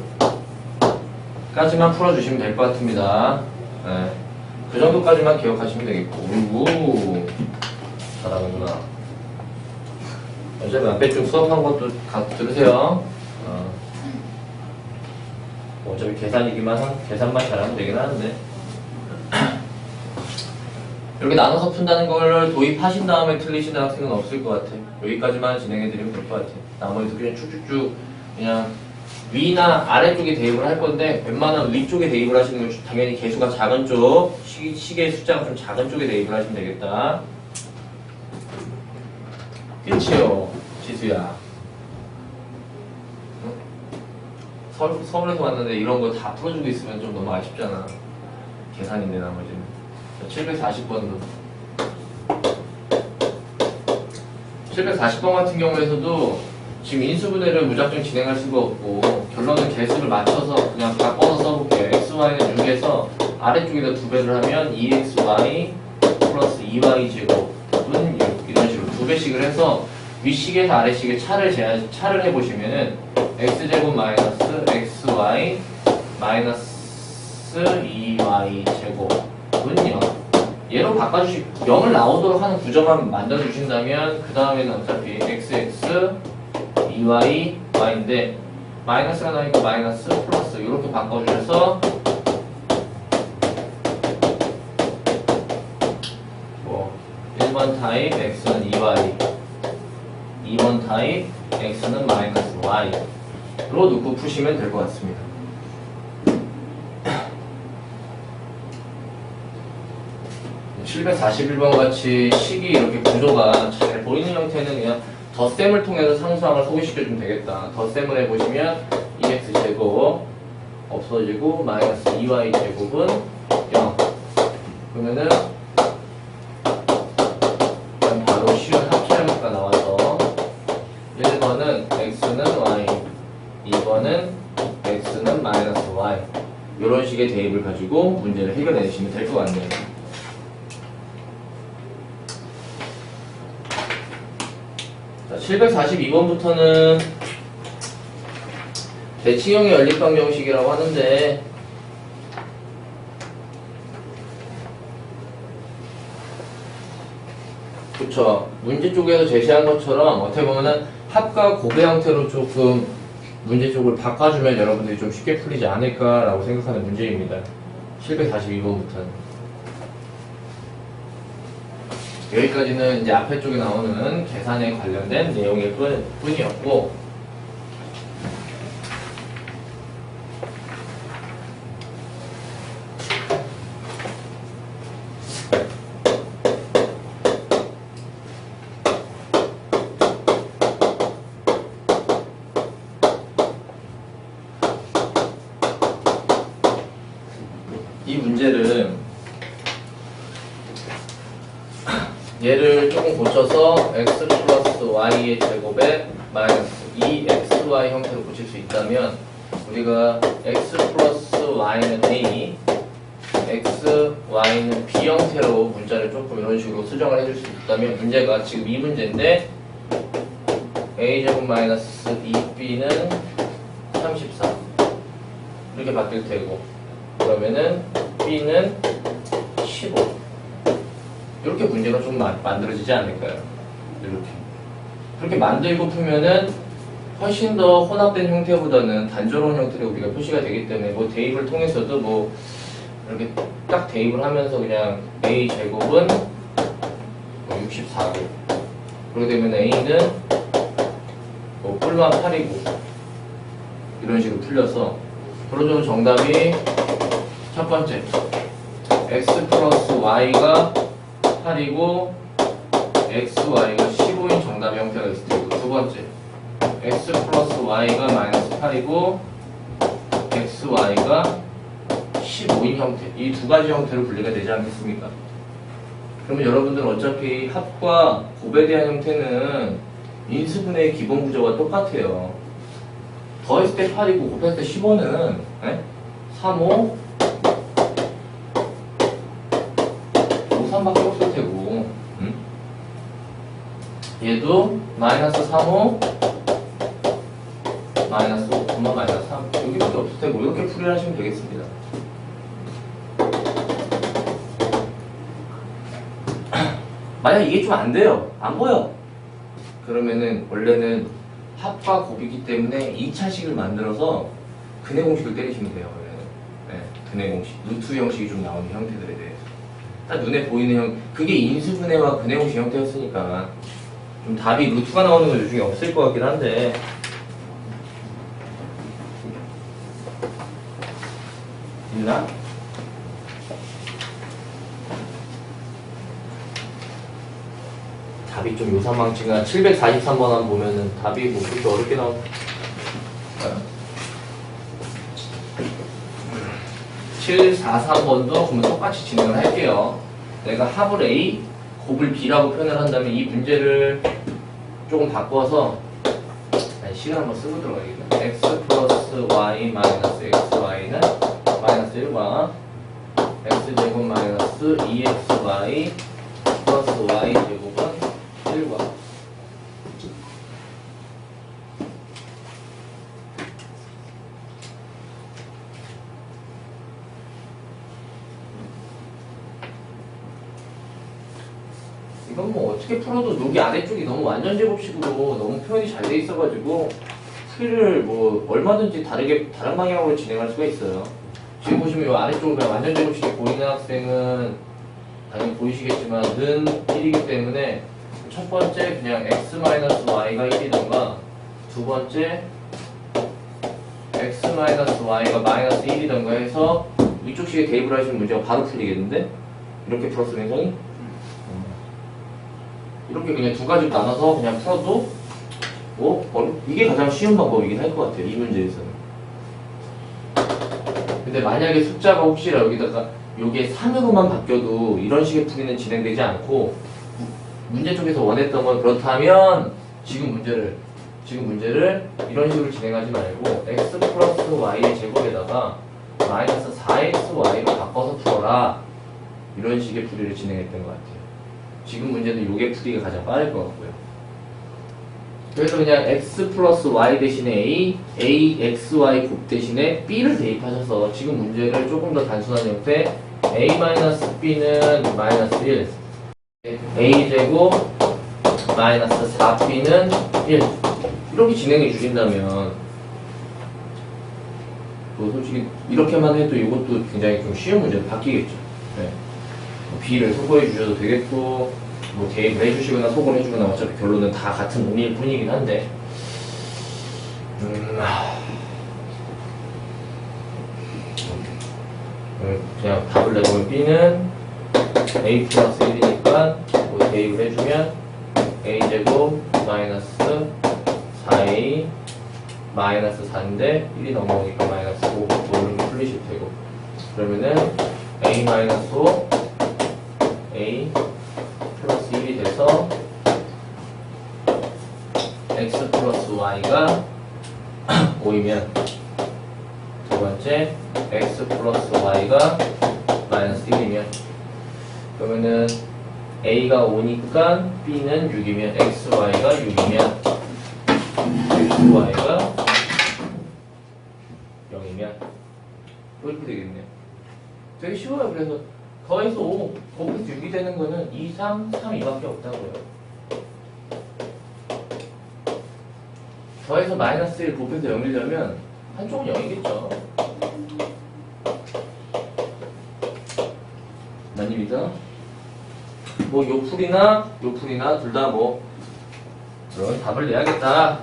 까지만 풀어주시면 될 것 같습니다. 네. 그 정도까지만 기억하시면 되겠고. 오, 잘하는구나. 어차피 앞에쭉 수업한 것도 들으세요. 어차피 계산만 잘하면 되긴 하는데. 이렇게 나눠서 푼다는 걸 도입하신 다음에 틀리시는 학생은 없을 것 같아. 여기까지만 진행해드리면 될 것 같아. 나머지도 그냥 쭉쭉쭉 그냥 위나 아래쪽에 대입을 할 건데 웬만하면 위쪽에 대입을 하시는 건 당연히 개수가 작은 쪽, 시계의 숫자가 좀 작은 쪽에 대입을 하시면 되겠다. 그치요, 지수야. 응? 서울에서 왔는데 이런 거 다 풀어주고 있으면 좀 너무 아쉽잖아. 계산인데 나머지는. 740번도. 740번 같은 경우에서도 지금 인수분해를 무작정 진행할 수가 없고 결론은 개수를 맞춰서 그냥 바꿔서 써볼게요. xy는 6에서 아래쪽에다 2배를 하면 2xy 플러스 2y 제곱은 6 이런 식으로 2배씩을 해서 윗식에서 아래식에 차를 해보시면은 x제곱 마이너스 xy 마이너스 2y 제곱은요. 얘로 바꿔주시 0을 나오도록 하는 구조만 만들어주신다면 그 다음에는 어차피 xx 2y y인데 마이너스가 나니까 마이너스 플러스 이렇게 바꿔주셔서 뭐 1번 타입 x는 2y 2번 타입 x는 마이너스 y로 놓고 푸시면 될 것 같습니다. (741번) 같이 식이 이렇게 구조가 잘 보이는 형태는 그냥 덧셈을 통해서 상수항을 소개시켜주면 되겠다. 덧셈을 해보시면 2x제곱 없어지고 마이너스 2y제곱은 0. 그러면은 그냥 바로 쉬운 합체함수가 나와서 1번은 x는 y, 2번은 x는 마이너스 y 이런 식의 대입을 가지고 문제를 해결해 주시면 될 것 같네요. 자, 742번부터는 대칭형의 연립방정식이라고 하는데 그쵸. 문제 쪽에서 제시한 것처럼 어떻게 보면은 합과 곱의 형태로 조금 문제 쪽을 바꿔주면 여러분들이 좀 쉽게 풀리지 않을까라고 생각하는 문제입니다. 742번부터는. 여기까지는 이제 앞에 쪽에 나오는 계산에 관련된 내용일 뿐이었고, 이 문제를 얘를 조금 고쳐서 x 플러스 y의 제곱에 마이너스 2xy 형태로 고칠 수 있다면 우리가 x 플러스 y는 a, x, y는 b 형태로 문자를 조금 이런 식으로 수정을 해줄 수 있다면 문제가 지금 이 문제인데 a제곱 마이너스 2b는 34 이렇게 바뀔 테고 그러면은 b는 15 이렇게 문제가 좀 만들어지지 않을까요? 이렇게 그렇게 만들고 풀면은 훨씬 더 혼합된 형태보다는 단조로운 형태로 우리가 표시가 되기 때문에 뭐 대입을 통해서도 뭐 이렇게 딱 대입을 하면서 그냥 a 제곱은 64고 그렇게 되면 a는 뭐 뿔만 8이고 이런 식으로 풀려서 그러면 정답이 첫 번째 x 플러스 y가 8이고 xy가 15인 정답 형태가 있을 테고 두 번째 x 플러스 y가 마이너스 8이고 xy가 15인 형태 이 두 가지 형태로 분리가 되지 않겠습니까? 그러면 여러분들은 어차피 합과 곱에 대한 형태는 인수분해의 기본 구조가 똑같아요. 더했을 때 8이고 곱했을 때 15는 3, 5 3밖에 없을 테고 얘도 마이너스 3, 5 마이너스 5, 마이너스 3 여기밖에 없을 테고 이렇게 풀이를 하시면 되겠습니다. 만약 이게 좀 안 돼요. 안 보여. 그러면은 원래는 합과 곱이기 때문에 2차식을 만들어서 근해 공식을 때리시면 돼요. 네, 근해 공식, 루트 형식이 좀 나오는 형태들에 대해서 딱 눈에 보이는 형, 그게 인수분해와 근해 공식 형태였으니까 좀 답이 루트가 나오는 건 요즘에 없을 것 같긴 한데 있나? 답이 좀 요상망치가 743번 한 보면은 답이 뭐 그렇게 어렵게 나오는 743번도 그러면 똑같이 진행을 할게요. 내가 합을 A, 곱을 B라고 표현을 한다면 이 문제를 조금 바꿔서 시간 한번 쓰고 들어가야겠네. x 플러스 y 마이너스 xy는 마이너스 1과 x제곱 마이너스 2xy 플러스 y제곱은 1과 이건 뭐 어떻게 풀어도 여기 아래쪽이 너무 완전 제곱식으로 너무 표현이 잘 돼 있어가지고 풀이를 뭐 얼마든지 다른 방향으로 진행할 수가 있어요. 지금 보시면 이 아래쪽을 그냥 완전 제곱식이 보이는 학생은 당연히 보이시겠지만 는 1이기 때문에 첫 번째 그냥 x-y가 1이던가 두 번째 x-y가 마이너스 1이던가 해서 이쪽 식에 대입을 하시면 문제가 바로 풀리겠는데? 이렇게 풀었으면 굉장히 이렇게 그냥 두 가지로 나눠서 그냥 풀어도 이게 가장 쉬운 방법이긴 할 것 같아요. 이 문제에서는. 근데 만약에 숫자가 혹시나 여기다가 요게 3으로만 바뀌어도 이런 식의 풀이는 진행되지 않고 문제 쪽에서 원했던 건 그렇다면 지금 문제를 이런 식으로 진행하지 말고 x 플러스 y의 제곱에다가 마이너스 4xy로 바꿔서 풀어라 이런 식의 풀이를 진행했던 것 같아요. 지금 문제는 요게 풀이가 가장 빠를 것 같고요. 그래서 그냥 x 플러스 y 대신에 a, x, y 곱 대신에 b를 대입하셔서 지금 문제를 조금 더 단순한 형태 a-b는 마이너스 1 a제곱 마이너스 4b는 1 이렇게 진행해 주신다면 뭐 솔직히 이렇게만 해도 이것도 굉장히 좀 쉬운 문제로 바뀌겠죠. 네. b를 소거해 주셔도 되겠고 뭐 대입을 해주시거나 소거를 해주거나 어차피 결론은 다 같은 의미일 뿐이긴 한데 그냥 답을 내보면 b는 a 플러스 1이니까 뭐 대입을 해주면 a제곱 마이너스 4a 마이너스 4인데 1이 넘어오니까 마이너스 5 뭐 이런 게 풀리실 테고 그러면은 a 마이너스 5 a 플러스 1이 돼서 x 플러스 y가 5이면 두 번째 x 플러스 y가 마이너스 1이면 그러면은 a가 5니까 b는 6이면 xy가 6이면 xy가 0이면 이렇게 되겠네요. 되게 쉬워요. 그래서 더해서 5 곱해서 6이 되는 거는 2, 3, 3, 2밖에 없다고요. 더해서 마이너스 1 곱해서 0이려면 한쪽은 0이겠죠. 아닙니다. 뭐 요풀이나 둘 다 뭐 그런 답을 내야겠다.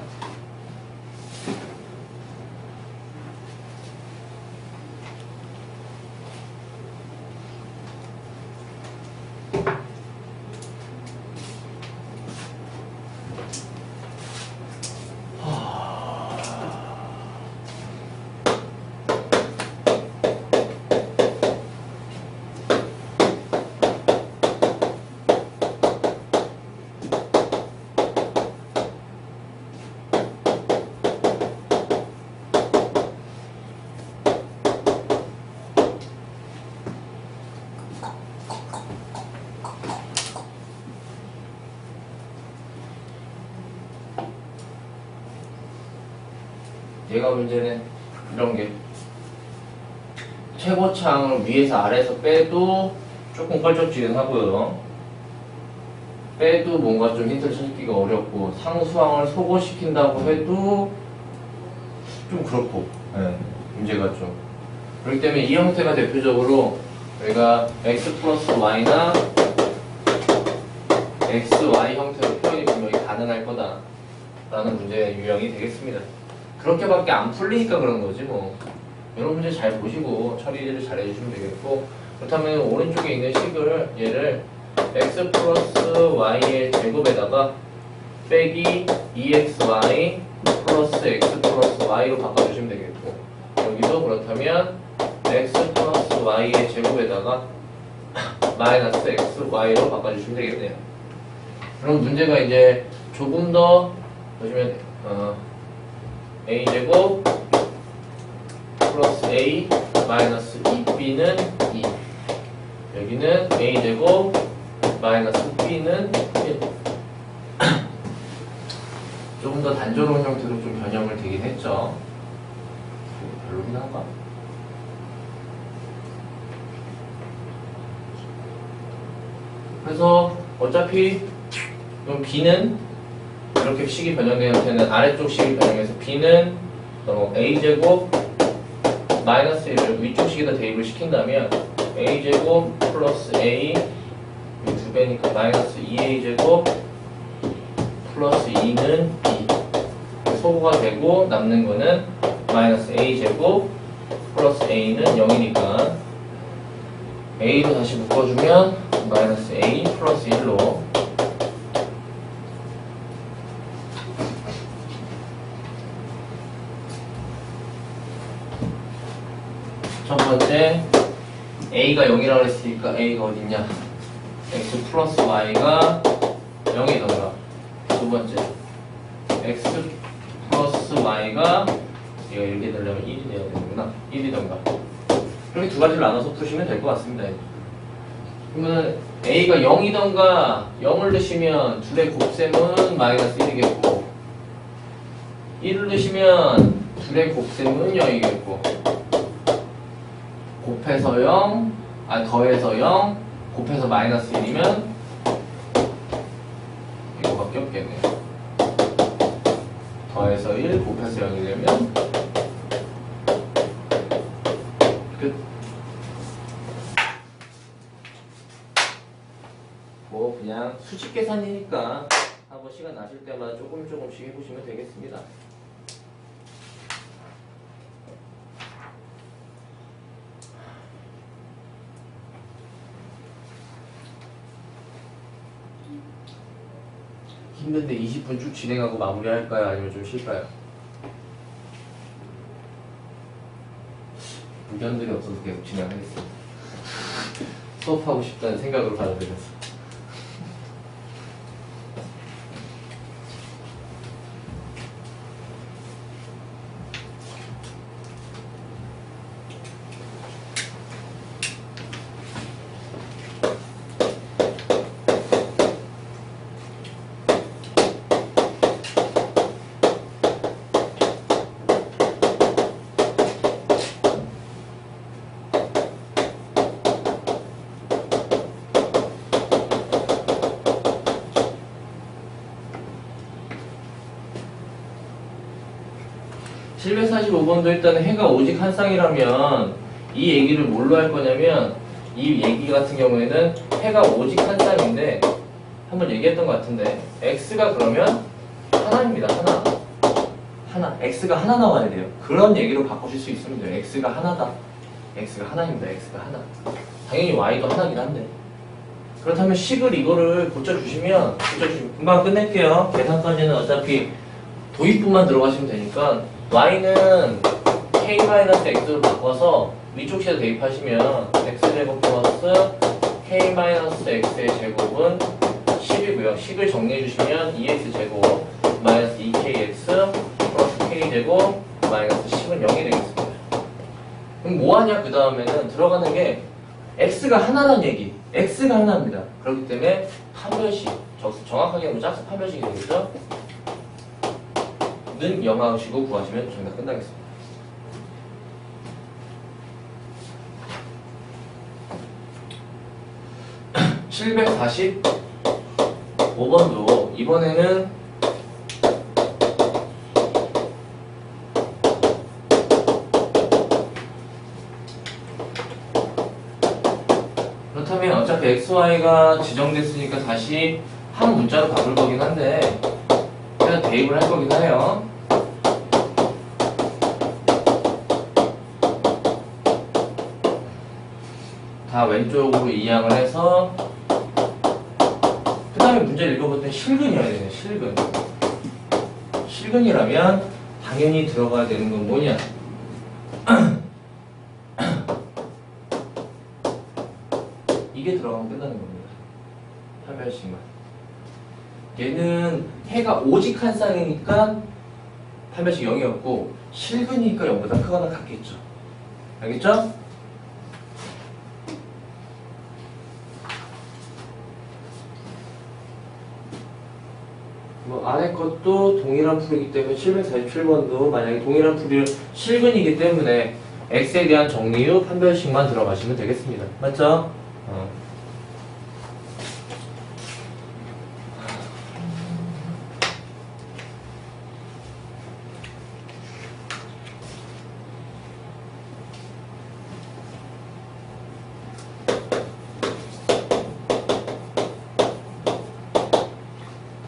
얘가 문제는 이런 게 최고창을 위에서 아래에서 빼도 조금 껄쩍지근하고요. 빼도 뭔가 좀 힌트를 찾기가 어렵고 상수항을 소거시킨다고 해도 좀 그렇고 문제가 좀 그렇기 때문에 이 형태가 대표적으로 우리가 x 플러스 y나 xy 형태로 표현이 분명히 가능할 거다 라는 문제의 유형이 되겠습니다. 그렇게밖에 안 풀리니까 그런 거지 뭐. 이런 문제 잘 보시고 처리를 잘 해주시면 되겠고 그렇다면 오른쪽에 있는 식을 얘를 x 플러스 y의 제곱에다가 빼기 2xy 플러스 x 플러스 y로 바꿔주시면 되겠고 여기도 그렇다면 x 플러스 y의 제곱에다가 마이너스 xy로 바꿔주시면 되겠네요. 그럼 문제가 이제 조금 더 보시면 a제곱 플러스 a 마이너스 2b는 2 여기는 a제곱 마이너스 b는 1 조금 더 단조로운 형태로 좀 변형을 되긴 했죠. 별로긴 한가? 그래서 어차피 그럼 b는 이렇게 식이 변형된 형태는 아래쪽 식이 변형해서 b는 a제곱 마이너스 1을 위쪽 식에다 대입을 시킨다면 a제곱 플러스 a 두 배니까 마이너스 2a제곱 플러스 2는 b 소거가 되고 남는 거는 마이너스 a제곱 플러스 a는 0이니까 a로 다시 묶어주면 마이너스 a 플러스 1로 첫 번째 a가 0이라고 했으니까 a가 어딨냐 x 플러스 y가 0이던가 두 번째 x 플러스 y가 얘가 이렇게 되려면 1이 돼야 되는구나 1이던가 이렇게 두 가지를 나눠서 푸시면 될 것 같습니다. 그러면 a가 0이던가 0을 넣으시면 둘의 곱셈은 마이너스 1이겠고 1을 넣으시면 둘의 곱셈은 0이겠고 곱해서 0, 더해서 0, 곱해서 마이너스 1이면 이거밖에 없겠네요. 더해서 1, 곱해서 0이 되면 끝. 뭐 그냥 수직 계산이니까 한번 시간 나실 때마다 조금씩 해보시면 되겠습니다. 힘든데 20분 쭉 진행하고 마무리할까요? 아니면 좀 쉴까요? 의견들이 없어서 계속 진행하겠습니다. 수업하고 싶다는 생각으로 받아들였어. (745번도) 일단은 해가 오직 한 쌍이라면 이 얘기를 뭘로 할 거냐면 이 얘기 같은 경우에는 해가 오직 한 쌍인데 한번 얘기했던 것 같은데 x가 그러면 하나입니다. 하나 x가 하나 나와야 돼요. 그런 얘기로 바꾸실 수 있으면 돼요. x가 하나다. x가 하나입니다. x가 하나. 당연히 y도 하나긴 한데 그렇다면 식을 이거를 고쳐주시면 금방 끝낼게요. 계산까지는 어차피 도입부만 들어가시면 되니까 y는 k-x로 바꿔서 위쪽 식에 대입하시면 x제곱 플러스 k-x의 제곱은 10이고요. 식을 정리해주시면 2x제곱 마이너스 2kx 플러스 k제곱 마이너스 10은 0이 되겠습니다. 그럼 뭐하냐 그 다음에는 들어가는 게 x가 하나란 얘기 x가 하나입니다. 그렇기 때문에 판별식 정확하게 하면 짝수 판별식이 되겠죠? 는 0 하시고 구하시면 정답 끝나겠습니다. (745번도) 이번에는 그렇다면 어차피 xy가 지정됐으니까 다시 한 문자로 바꿀 거긴 한데 그냥 대입을 할 거긴 해요. 다 왼쪽으로 이항을 해서 그 다음에 문제 읽어볼 때 실근이어야 되네. 실근이라면 당연히 들어가야 되는 건 뭐냐 이게 들어가면 끝나는 겁니다. 판별식만. 얘는 해가 오직 한 쌍이니까 판별식 0이었고 실근이니까 0보다 크거나 같겠죠. 알겠죠? 뭐 안에 것도 동일한 풀이기 때문에 747번도 만약에 동일한 풀이를 실근이기 때문에 x에 대한 정리 후 판별식만 들어가시면 되겠습니다. 맞죠?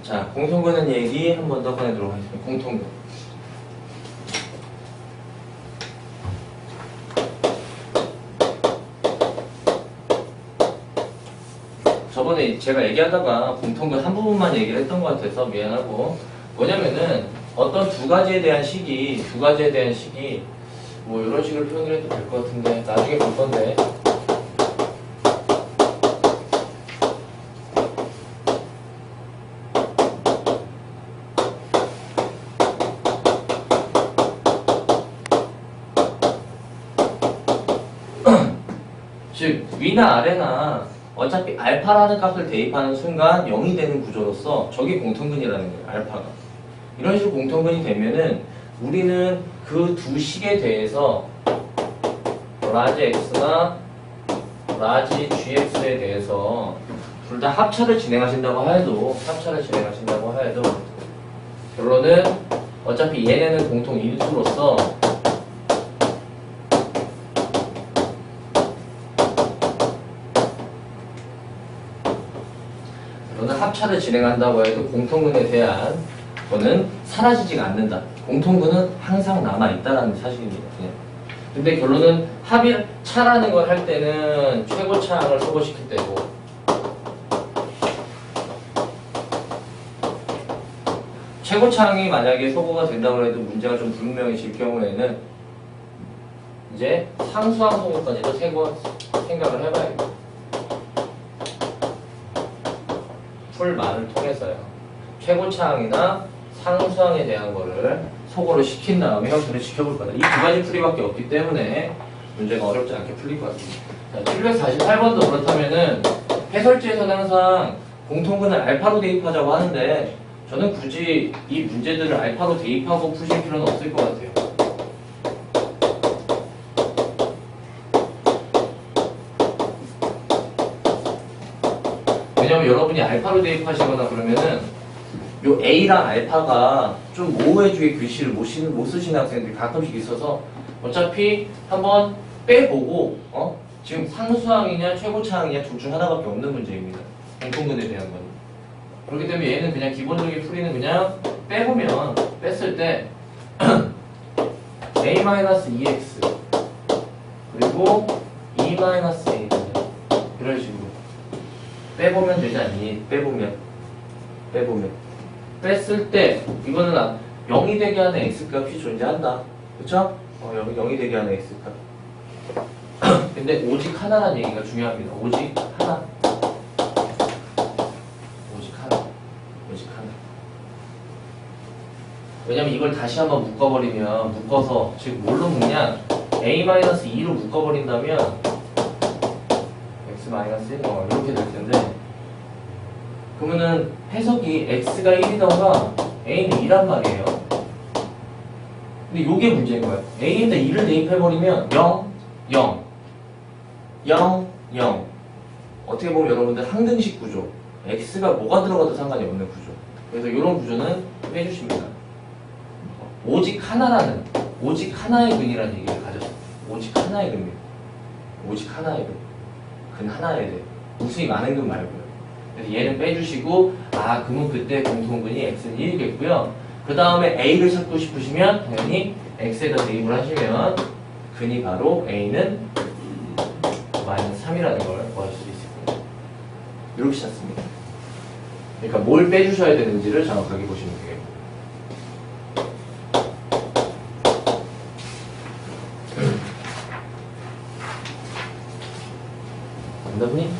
자, 공통근은 얘기 한 번 더 꺼내도록 하겠습니다. 공통근. 저번에 제가 얘기하다가 공통근 한 부분만 얘기를 했던 것 같아서 미안하고, 뭐냐면은 어떤 두 가지에 대한 식이 뭐 이런 식으로 표현을 해도 될 것 같은데 나중에 볼 건데, 즉 위나 아래나 어차피 알파라는 값을 대입하는 순간 0이 되는 구조로서 저게 공통근이라는 거예요. 알파가 이런 식으로 공통근이 되면은 우리는 그 두 식에 대해서 라지 x나 라지 gx에 대해서 둘 다 합차를 진행하신다고 해도 결론은 어차피 얘네는 공통 인수로서 합차를 진행한다고 해도 공통근에 대한 거는 사라지지가 않는다. 공통근은 항상 남아있다라는 사실입니다. 그냥. 근데 결론은 합차라는 걸 할 때는 최고차항을 소거시킬 때고, 최고차항이 만약에 소거가 된다고 해도 문제가 좀 불분명해질 경우에는 이제 상수항 소거까지도 생각을 해봐야겠다. 풀말을 통해서요. 최고차항이나 상수항에 대한 거를 소거를 시킨 다음에 형태를 지켜볼 거다. 이 두 가지 풀이밖에 없기 때문에 문제가 어렵지 않게 풀릴 것 같습니다. 자, 748번도 그렇다면은 해설지에서는 항상 공통근을 알파로 대입하자고 하는데 저는 굳이 이 문제들을 알파로 대입하고 푸실 필요는 없을 것 같아요. 왜냐면 여러분이 알파로 대입하시거나 그러면은 요 A랑 알파가 좀 모호해지게 글씨를 못 쓰시는 학생들이 가끔씩 있어서 어차피 한번 빼보고 지금 상수항이냐 최고차항이냐 둘 중 하나밖에 없는 문제입니다. 공통근에 대한 건. 그렇기 때문에 얘는 그냥 기본적인 풀이는 그냥 빼보면 뺐을 때 A-2x 그리고 E-A 이런 식으로 빼보면 되지 않니? 빼보면 뺐을 때 이거는 0이 되게 하는 x값이 존재한다. 그쵸? 0이 되게 하는 x값. 근데 오직 하나라는 얘기가 중요합니다. 오직 하나. 왜냐면 이걸 다시 한번 묶어서 즉 뭘로 묶냐? A-2로 묶어버린다면 x-1 이렇게 될 텐데, 그러면은 해석이 x가 1이던가 a는 2란 말이에요. 근데 요게 문제인 거예요. a에다 2를 대입해버리면 0, 0, 0, 0. 어떻게 보면 여러분들 항등식 구조, x가 뭐가 들어가도 상관이 없는 구조. 그래서 이런 구조는 빼주십니다. 오직 하나의 근이라는 얘기를 가졌어요. 오직 하나의 근입니다. 오직 하나의 근 하나에 대해 무수히 많은 근 말고요. 그래서 얘는 빼주시고, 그러면 그때 공통근이 x는 1이겠고요. 그 다음에 a를 찾고 싶으시면 당연히 x에다 대입을 하시면 근이 바로 a는 -3이라는 걸 구하실 수 있을 거예요. 이렇게 찾습니다. 그러니까 뭘 빼주셔야 되는지를 정확하게 보시면 돼요. 정답니?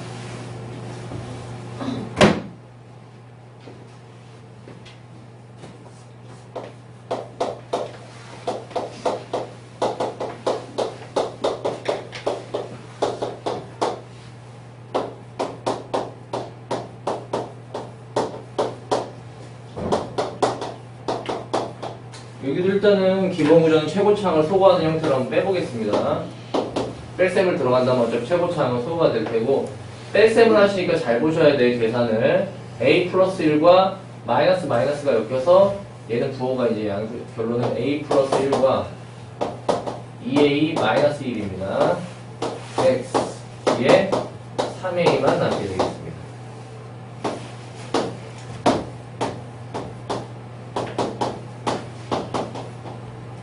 여기도 일단은 기본 구조는 최고차항을 소거하는 형태로 한번 빼보겠습니다. 뺄셈을 들어간다면 어차피 최고차항은 소거가 될 테고, 뺄셈을 하시니까 잘 보셔야 될 계산을 a 플러스 1과 마이너스가 엮여서 얘는 부호가 이제 결론은 a 플러스 1과 2a 마이너스 1입니다. x 뒤에 3A만 남게 되겠습니다.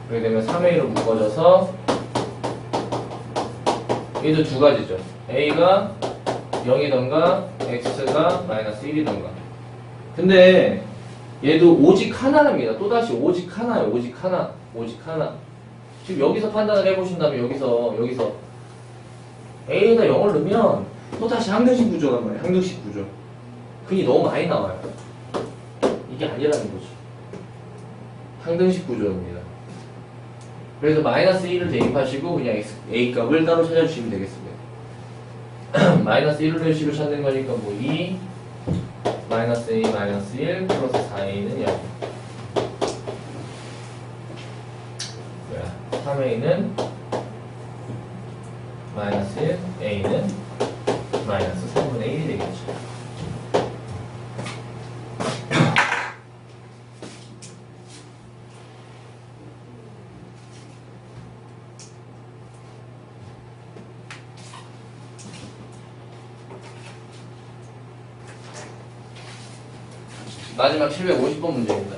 그렇게 되면 3A로 묶어져서 얘도 두 가지죠. A가 0이던가 X가 마이너스 1이던가. 근데 얘도 오직 하나랍니다. 또다시 오직 하나예요. 오직 하나. 오직 하나. 지금 여기서 판단을 해보신다면 여기서 A에다 0을 넣으면 또다시 항등식 구조란 말이에요. 항등식 구조. 근이 너무 많이 나와요. 이게 아니라는 거죠. 항등식 구조입니다. 그래서 마이너스 1을 대입하시고 그냥 A 값을 따로 찾아주시면 되겠습니다. 마이너스 1을 대입식을 찾는 거니까 뭐 2 마이너스 A 마이너스 1 플러스 4A는 0. 3A는 마이너스 1, A는 마이너스 3분의 1이 되겠죠. 마지막 750번 문제입니다.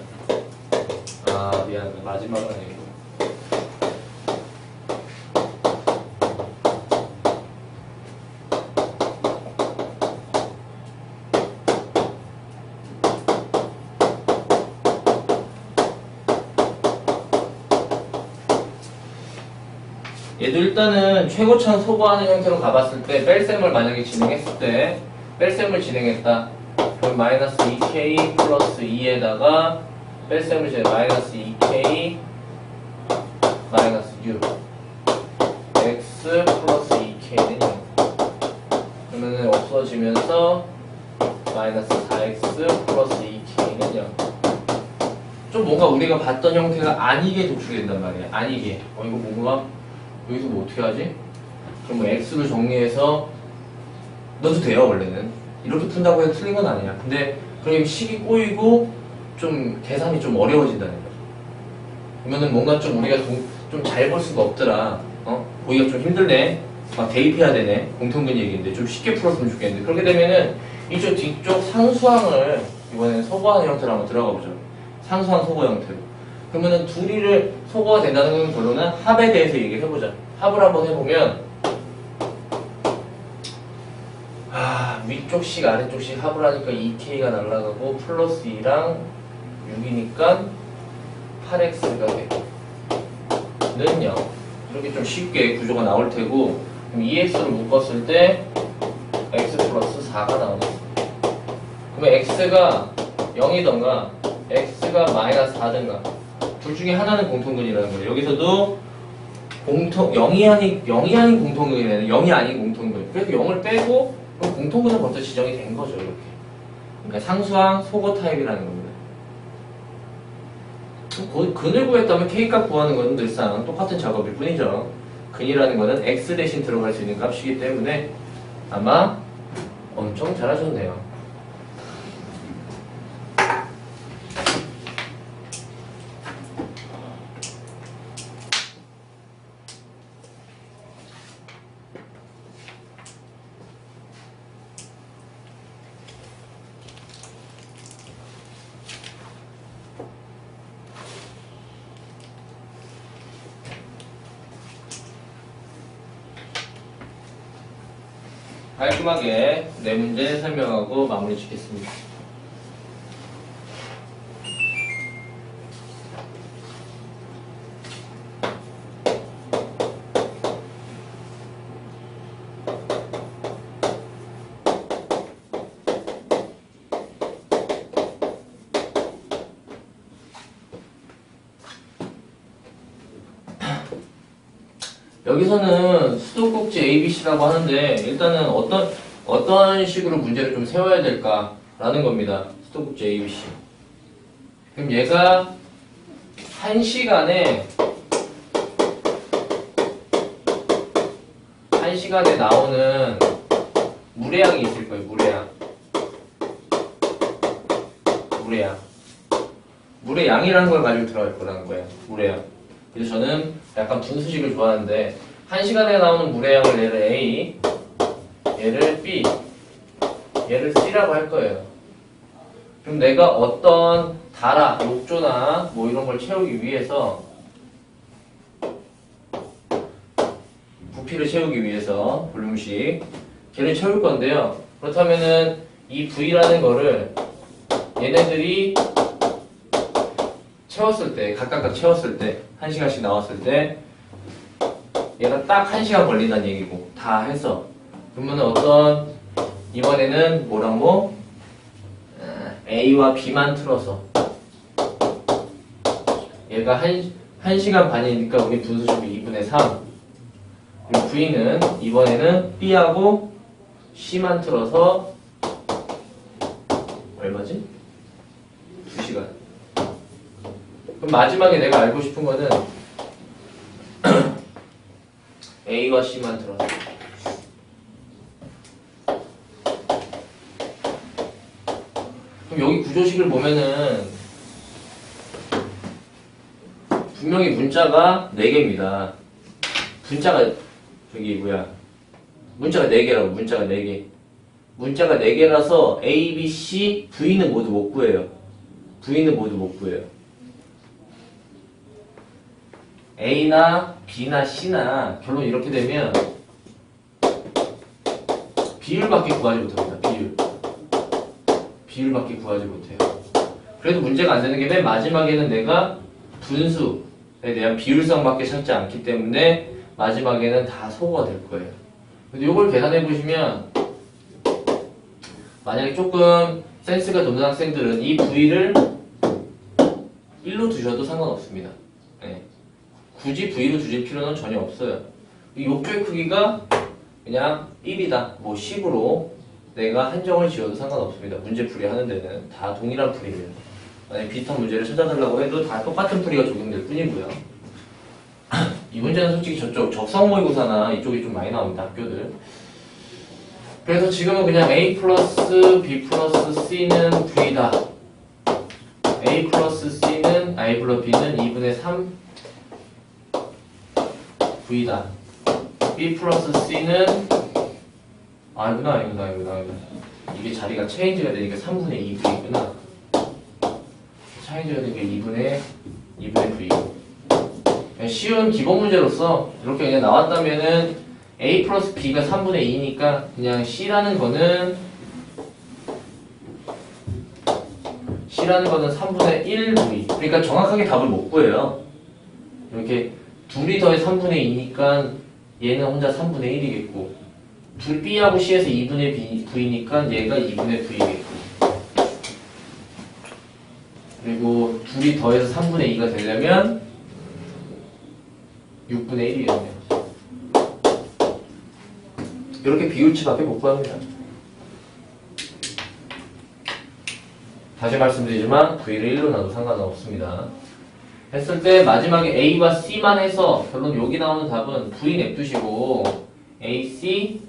아, 미안하다. 마지막은 아니고. 얘도 일단은 최고차는 소거하는 형태로 가봤을 때 뺄셈을 만약에 진행했을 때 뺄셈을 진행했다. 그럼 마이너스 2k 플러스 2에다가 뺄셈을 진행 마이너스 2k 마이너스 6 x 플러스 2k는 0 그러면은 없어지면서 마이너스 4x 플러스 2k는 0 좀 뭔가 우리가 봤던 형태가 아니게 도출이 된단 말이야. 아니게. 이거 뭔가 여기서 뭐 어떻게 하지? 그럼 뭐 x를 정리해서 넣어도 돼요. 원래는 이렇게 푼다고 해서 틀린 건 아니야. 근데 그럼 식이 꼬이고 좀 계산이 좀 어려워진다는 거죠. 그러면은 뭔가 좀 우리가 좀 잘 볼 수가 없더라. 보기가 좀 힘들네. 막 대입해야 되네. 공통된 얘기인데 좀 쉽게 풀었으면 좋겠는데 그렇게 되면은 이쪽 뒤쪽 상수항을 이번에는 소거하는 형태로 한번 들어가 보죠. 상수항 소거 형태로. 그러면은 둘이를 소거가 된다는 결론은 합에 대해서 얘기를 해보자. 합을 한번 해보면 위쪽 식 아래쪽 식 합을 하니까 2k가 날라가고 플러스 2랑 6이니까 8x가 되고 는 0 이렇게 좀 쉽게 구조가 나올 테고 그럼 2x를 묶었을 때 x 플러스 4가 나오겠습니다. 그러면 x가 0이던가 x가 마이너스 4든가 둘 중에 하나는 공통근이라는 거예요. 여기서도 0이 아닌 공통근이라는 0이 아닌 공통근. 그래서 0을 빼고 그럼 공통근은 벌써 지정이 된 거죠. 이렇게. 그러니까 상수항 소거 타입이라는 겁니다. 근을 구했다면 k값 구하는 것은 늘상 똑같은 작업일 뿐이죠. 근이라는 것은 x 대신 들어갈 수 있는 값이기 때문에 아마 엄청 잘하셨네요. 깔끔하게 네 문제 설명하고 마무리 짓겠습니다. 여기서는 수도꼭지 ABC라고 하는데 일단은 어떤 식으로 문제를 좀 세워야 될까라는 겁니다. 수도꼭지 ABC. 그럼 얘가 1시간에 나오는 물의 양이 있을 거예요. 물의 양이라는 걸 가지고 들어갈 거라는 거예요. 물의 양. 그래서 저는 약간 분수식을 좋아하는데 1시간에 나오는 물의 양을 얘를 A 얘를 B, 얘를 C라고 할 거예요. 그럼 내가 어떤 달아, 욕조나 뭐 이런 걸 채우기 위해서 부피를 채우기 위해서 볼륨식 걔를 채울 건데요. 그렇다면은 이 V라는 거를 얘네들이 채웠을 때, 각각 채웠을 때, 1시간씩 나왔을 때 얘가 딱 1시간 걸린다는 얘기고 다 해서 그러면 어떤 이번에는 뭐랑 뭐 A와 B만 틀어서 얘가 1시간 반이니까 우리 분수식이 2분의 3 그리고 V는 이번에는 B하고 C만 틀어서 얼마지? 2시간. 그럼 마지막에 내가 알고 싶은 거는 A와 C만 틀어서 그럼 여기 구조식을 보면은 분명히 문자가 4개입니다. 문자가 저기 뭐야 문자가 4개라고 문자가 4개 문자가 4개라서 A, B, C, V는 모두 못 구해요. V는 모두 못 구해요. A나 B나 C나 결론 이렇게 되면 비율밖에 구하지 못합니다. 비율밖에 구하지 못해요. 그래도 문제가 안 되는 게 맨 마지막에는 내가 분수에 대한 비율성밖에 찾지 않기 때문에 마지막에는 다 소거가 될 거예요. 근데 이걸 계산해 보시면 만약에 조금 센스가 높은 학생들은 이 V를 1로 두셔도 상관없습니다. 네. 굳이 V로 두실 필요는 전혀 없어요. 이 욕조의 크기가 그냥 1이다, 뭐 10으로 내가 한정을 지어도 상관없습니다. 문제 풀이 하는 데는 다 동일한 풀이에요. 만약에 비슷한 문제를 찾아달라고 해도 다 똑같은 풀이가 적용될 뿐이고요. 이 문제는 솔직히 저쪽 적성 모의고사나 이쪽이 좀 많이 나옵니다, 학교들. 그래서 지금은 그냥 A 플러스 B 플러스 C는 V다. A 플러스 C는, A 플러스 B는 2분의 3 V다. B 플러스 C는 아니구나. 이게 자리가 체인지가 되니까 3분의 2V구나. 체인지가 되니까 2분의 V. 쉬운 기본 문제로서 이렇게 그냥 나왔다면은 A 플러스 B가 3분의 2니까 그냥 C라는 거는 3분의 1V. 그러니까 정확하게 답을 못 구해요. 이렇게 둘이 더해 3분의 2니까 얘는 혼자 3분의 1이겠고 둘 B하고 C에서 2분의 V니까 얘가 2분의 V겠고 그리고 둘이 더해서 3분의 2가 되려면 6분의 1이겠네요. 이렇게 비율치밖에 못 구합니다. 다시 말씀드리지만 V를 1로 놔도 상관은 없습니다. 했을 때 마지막에 A와 C만 해서 결론 여기 나오는 답은 V 냅두시고 AC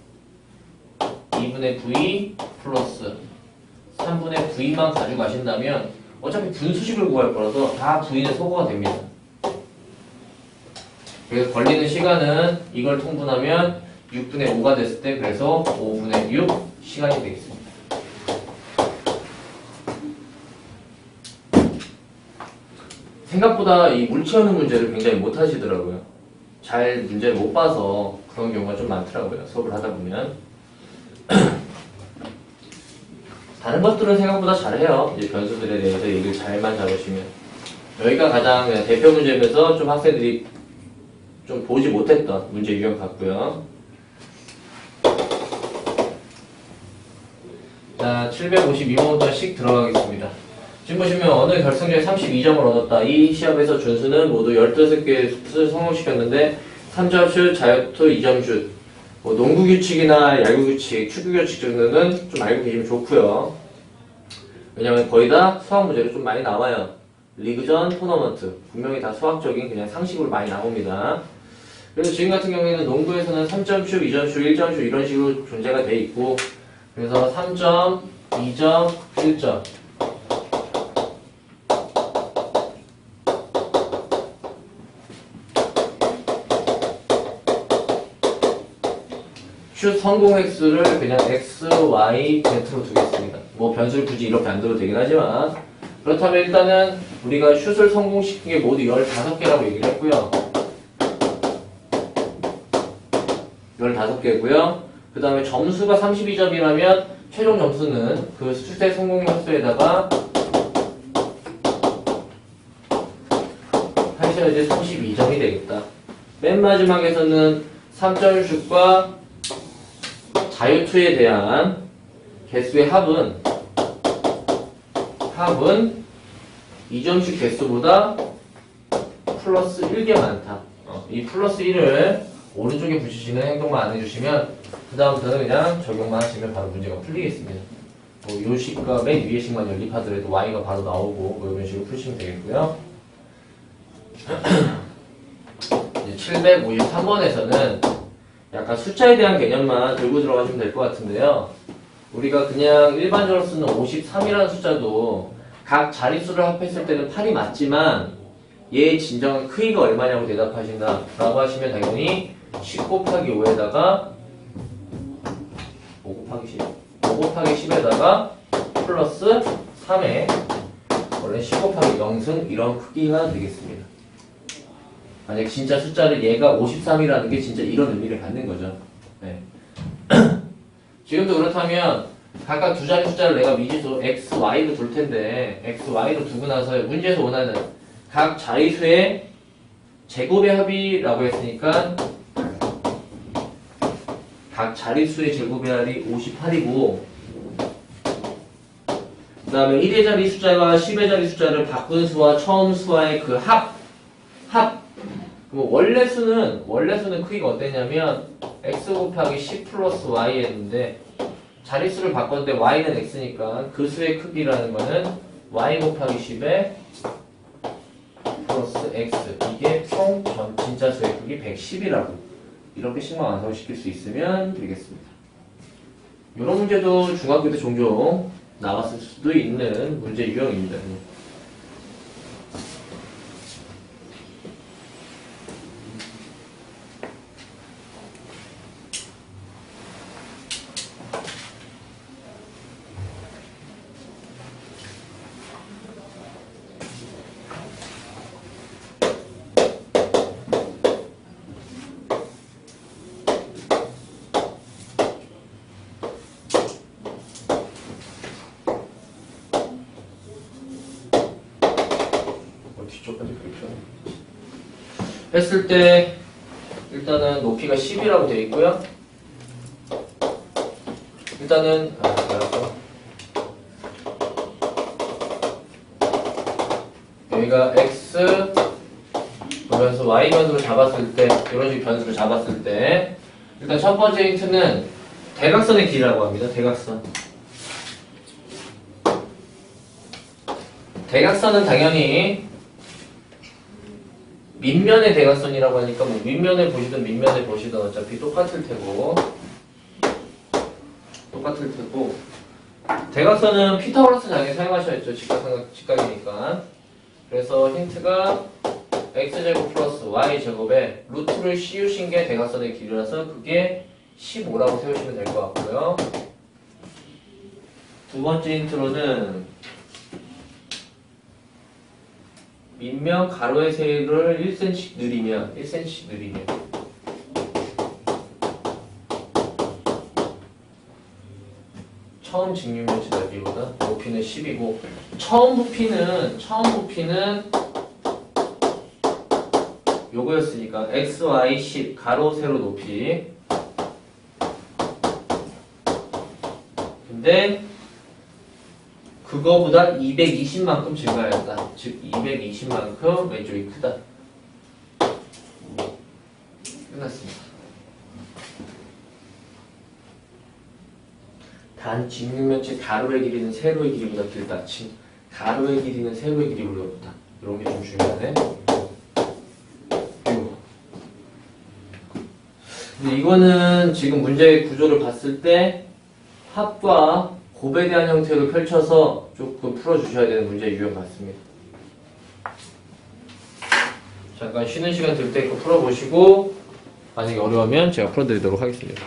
2분의 V 플러스 3분의 V만 가져가신다면 어차피 분수식을 구할 거라서 다 V는 소거가 됩니다. 그래서 걸리는 시간은 이걸 통분하면 6분의 5가 됐을 때 그래서 5분의 6 시간이 되겠습니다. 생각보다 이 물 채우는 문제를 굉장히 못 하시더라고요. 잘 문제를 못 봐서 그런 경우가 좀 많더라고요. 수업을 하다 보면. 다른 것들은 생각보다 잘해요. 이제 변수들에 대해서 얘기를 잘만 잡으시면. 여기가 가장 대표 문제면서 좀 학생들이 좀 보지 못했던 문제 유형 같고요. 자, 752번부터씩 들어가겠습니다. 지금 보시면 언어 결승전에 32점을 얻었다. 이 시합에서 준수는 모두 15개의 슛을 성공시켰는데 3점 슛, 자유투, 2점 슛, 뭐 농구 규칙이나 야구 규칙, 축구 규칙 정도는 좀 알고 계시면 좋고요. 왜냐면 거의 다 수학 문제로 좀 많이 나와요. 리그전, 토너먼트 분명히 다 수학적인 그냥 상식으로 많이 나옵니다. 그래서 지금 같은 경우에는 농구에서는 3점 슛, 2점 슛, 1점 슛 이런 식으로 존재가 돼 있고 그래서 3점, 2점, 1점 슛 성공 횟수를 그냥 x, y, z로 두겠습니다. 뭐 변수를 굳이 이렇게 안 둬도 되긴 하지만 그렇다면 일단은 우리가 슛을 성공시킨 게 모두 15개라고 얘기를 했고요. 15개고요. 그 다음에 점수가 32점이라면 최종 점수는 그 슛의 성공 횟수에다가 하셔야지 32점이 되겠다. 맨 마지막에서는 3점 슛과 자유투에 대한 개수의 합은 2점슛 개수보다 플러스 1개 많다. 이 플러스 1을 오른쪽에 붙이시는 행동만 안 해주시면 그 다음부터는 그냥 적용만 하시면 바로 문제가 풀리겠습니다. 뭐 요 식과 맨 위에 식만 연립하더라도 y가 바로 나오고 뭐 이런 식으로 푸시면 되겠고요. 753번에서는 약간 숫자에 대한 개념만 들고 들어가시면 될 것 같은데요. 우리가 그냥 일반적으로 쓰는 53이라는 숫자도 각 자릿수를 합했을 때는 8이 맞지만 얘의 진정한 크기가 얼마냐고 대답하신다 라고 하시면 당연히 10 곱하기 5에다가 5 곱하기 10에다가 플러스 3에 원래 10 곱하기 0승 이런 크기가 되겠습니다. 만약 진짜 숫자를 얘가 53이라는 게 진짜 이런 의미를 갖는 거죠. 네. 지금도 그렇다면 각각 두 자리 숫자를 내가 미지수 x, y로 둘 텐데 x, y로 두고 나서 문제에서 원하는 각 자리수의 제곱의 합이라고 했으니까 각 자릿수의 제곱의 합이 58이고 그 다음에 1의 자리 숫자와 10의 자리 숫자를 바꾼 수와 처음 수와의 그 합 그럼 원래 수는 크기가 어땠냐면 x 곱하기 10 플러스 y였는데 자릿수를 바꿨는데 y는 x니까 그 수의 크기라는 거는 y 곱하기 10에 플러스 x 이게 총 진짜 수의 크기 110이라고 이렇게 식만 완성시킬 수 있으면 되겠습니다. 이런 문제도 중학교 때 종종 나왔을 수도 있는 문제 유형입니다. 뒤쪽까지 그렇죠. 했을 때 일단은 높이가 10이라고 되어 있고요. 일단은 알았어. 여기가 x 변수 y 변수를 잡았을 때 이런 식의 변수를 잡았을 때 일단 첫 번째 힌트는 대각선의 길이라고 합니다. 대각선은 당연히 밑면의 대각선이라고 하니까 뭐 윗면에 보시든 밑면에 보시든 어차피 똑같을 테고 대각선은 피타고라스 당연히 사용하셔야죠. 직각이니까. 그래서 힌트가 x제곱 플러스 y제곱에 루트를 씌우신 게 대각선의 길이라서 그게 15라고 세우시면 될 것 같고요. 두 번째 힌트로는 밑면 가로의 세를 1cm씩 늘리면 처음 직육면체 넓이보다 높이는 10이고 처음 부피는 요거였으니까 x, y, 10 가로 세로 높이 근데 그거보다 220만큼 증가했다. 즉 220만큼 왼쪽이 크다. 끝났습니다. 단 직육면체 가로의 길이는 세로의 길이보다 길다. 즉 가로의 길이는 세로의 길이보다 높다. 이런 게 좀 중요하네. 근데 이거는 지금 문제의 구조를 봤을 때 합과 곱에 대한 형태로 펼쳐서 조금 풀어주셔야 되는 문제 유형 같습니다. 잠깐 쉬는 시간 들 때 이거 풀어보시고 만약에 어려우면 제가 풀어드리도록 하겠습니다.